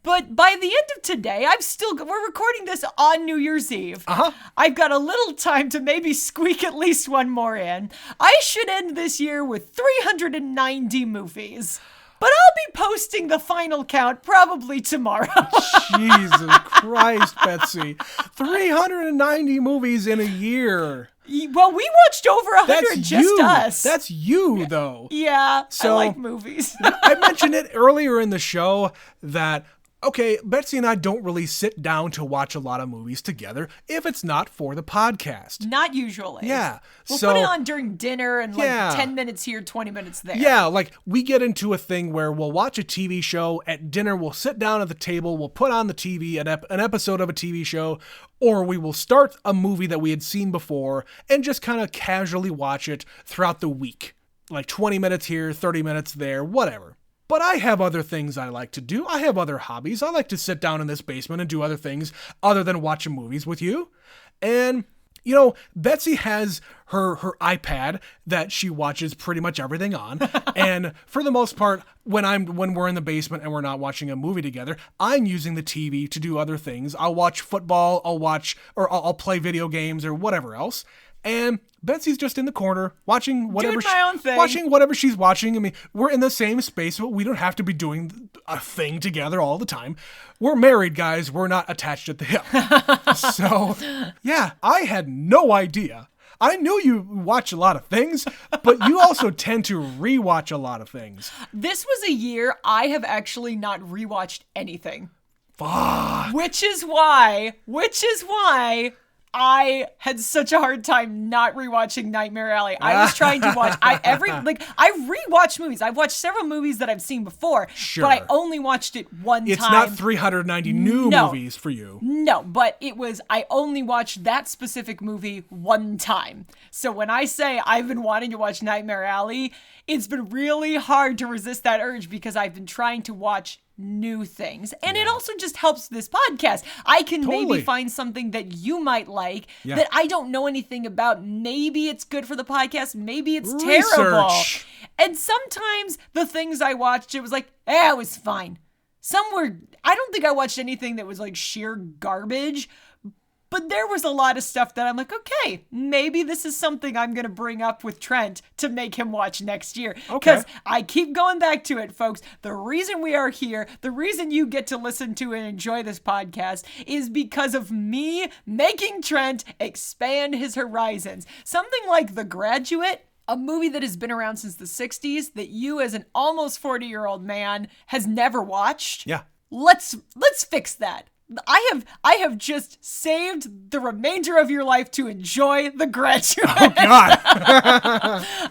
But by the end of today, we're recording this on New Year's Eve. Uh-huh. I've got a little time to maybe squeak at least one more in. I should end this year with 390 movies. But I'll be posting the final count probably tomorrow. Jesus Christ, Betsy. 390 movies in a year. Well, we watched over 100 us. That's you, though. Yeah, so, I like movies. I mentioned it earlier in the show that okay, Betsy and I don't really sit down to watch a lot of movies together if it's not for the podcast. Not usually. Yeah. We'll put it on during dinner and like 10 minutes here, 20 minutes there. Yeah, like we get into a thing where we'll watch a TV show at dinner, we'll sit down at the table, we'll put on the TV, an episode of a TV show, or we will start a movie that we had seen before and just kind of casually watch it throughout the week. Like 20 minutes here, 30 minutes there, whatever. But I have other things I like to do. I have other hobbies. I like to sit down in this basement and do other things other than watching movies with you. And, you know, Betsy has her iPad that she watches pretty much everything on. And for the most part, when we're in the basement and we're not watching a movie together, I'm using the TV to do other things. I'll watch football, I'll play video games or whatever else. And Betsy's just in the corner watching whatever she's watching. I mean, we're in the same space, but we don't have to be doing a thing together all the time. We're married, guys. We're not attached at the hip. So, yeah, I had no idea. I knew you watch a lot of things, but you also tend to rewatch a lot of things. This was a year I have actually not rewatched anything. Fuck. Which is why I had such a hard time not rewatching Nightmare Alley. I was trying to watch I rewatch movies. I've watched several movies that I've seen before, sure, but I only watched it one time. It's not 390 new movies for you. No, but I only watched that specific movie one time. So when I say I've been wanting to watch Nightmare Alley, it's been really hard to resist that urge because I've been trying to watch new things. And it also just helps this podcast. I can maybe find something that you might like that I don't know anything about. Maybe it's good for the podcast. Maybe it's terrible. And sometimes the things I watched, it was like, it was fine. I don't think I watched anything that was like sheer garbage. But there was a lot of stuff that I'm like, okay, maybe this is something I'm going to bring up with Trent to make him watch next year. Because I keep going back to it, folks. The reason we are here, the reason you get to listen to and enjoy this podcast is because of me making Trent expand his horizons. Something like The Graduate, a movie that has been around since the 60s that you as an almost 40-year-old man has never watched. Yeah. Let's fix that. I have just saved the remainder of your life to enjoy The Graduate. Oh, God.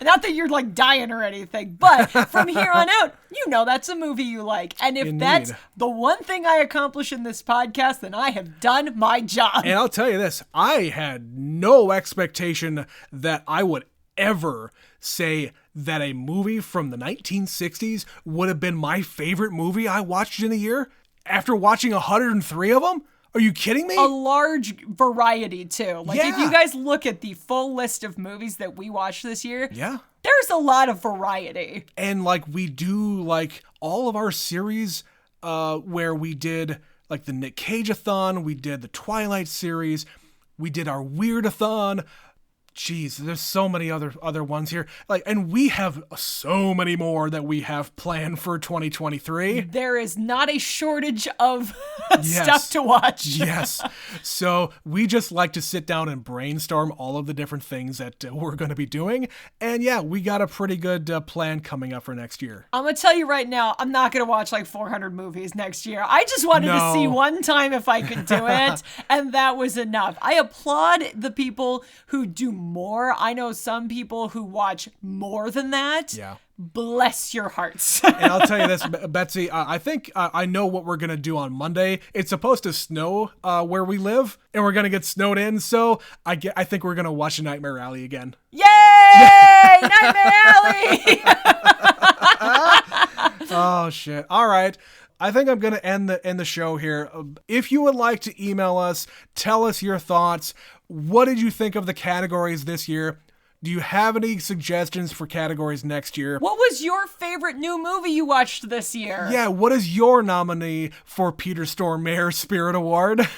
Not that you're like dying or anything, but from here on out, you know that's a movie you like. And if that's the one thing I accomplish in this podcast, then I have done my job. And I'll tell you this, I had no expectation that I would ever say that a movie from the 1960s would have been my favorite movie I watched in a year. After watching 103 of them? Are you kidding me? A large variety, too. Like, if you guys look at the full list of movies that we watched this year, there's a lot of variety. And, like, we do, like, all of our series where we did, like, the Nick Cage-a-thon, we did the Twilight series, we did our Weird-a-thon. Jeez, there's so many other ones here. Like, and we have so many more that we have planned for 2023. There is not a shortage of stuff to watch. Yes. So we just like to sit down and brainstorm all of the different things that we're going to be doing. And yeah, we got a pretty good plan coming up for next year. I'm going to tell you right now, I'm not going to watch like 400 movies next year. I just wanted to see one time if I could do it. And that was enough. I applaud the people who do more. I know some people who watch more than that. Yeah. Bless your hearts. And I'll tell you this, Betsy, I think I know what we're going to do on Monday. It's supposed to snow where we live, and we're going to get snowed in. So I think we're going to watch Nightmare Alley again. Yay! Nightmare Alley! Oh, shit. All right. I think I'm going to end the show here. If you would like to email us, tell us your thoughts. What did you think of the categories this year? Do you have any suggestions for categories next year? What was your favorite new movie you watched this year? Yeah, what is your nominee for Peter Stormare's Spirit Award?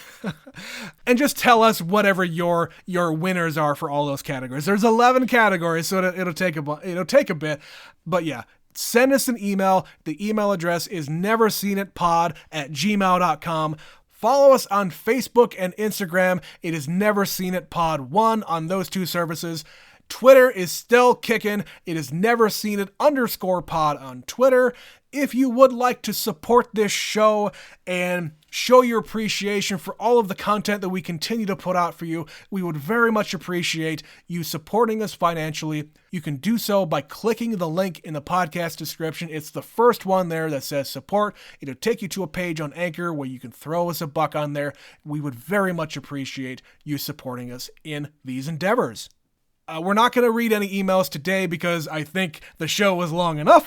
And just tell us whatever your winners are for all those categories. There's 11 categories, so it'll take a bit. But yeah, send us an email. The email address is neverseenitpod@gmail.com. Follow us on Facebook and Instagram. It is neverseenitpod1 on those two services. Twitter is still kicking. It is never seen it _pod on Twitter. If you would like to support this show and show your appreciation for all of the content that we continue to put out for you, we would very much appreciate you supporting us financially. You can do so by clicking the link in the podcast description. It's the first one there that says support. It'll take you to a page on Anchor where you can throw us a buck on there. We would very much appreciate you supporting us in these endeavors. We're not going to read any emails today because I think the show was long enough.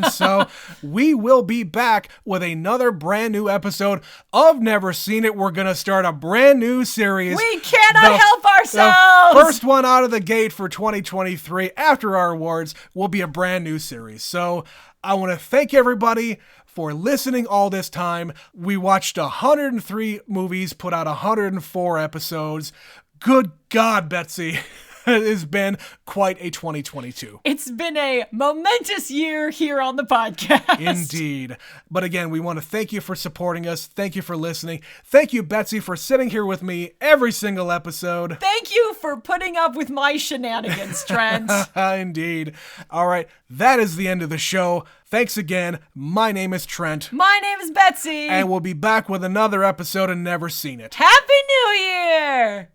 So we will be back with another brand new episode of Never Seen It. We're going to start a brand new series. We cannot help ourselves. The first one out of the gate for 2023 after our awards will be a brand new series. So I want to thank everybody for listening all this time. We watched 103 movies, put out 104 episodes. Good God, Betsy. It has been quite a 2022. It's been a momentous year here on the podcast. Indeed. But again, we want to thank you for supporting us. Thank you for listening. Thank you, Betsy, for sitting here with me every single episode. Thank you for putting up with my shenanigans, Trent. Indeed. All right, that is the end of the show. Thanks again. My name is Trent. My name is Betsy. And we'll be back with another episode of Never Seen It. Happy New Year!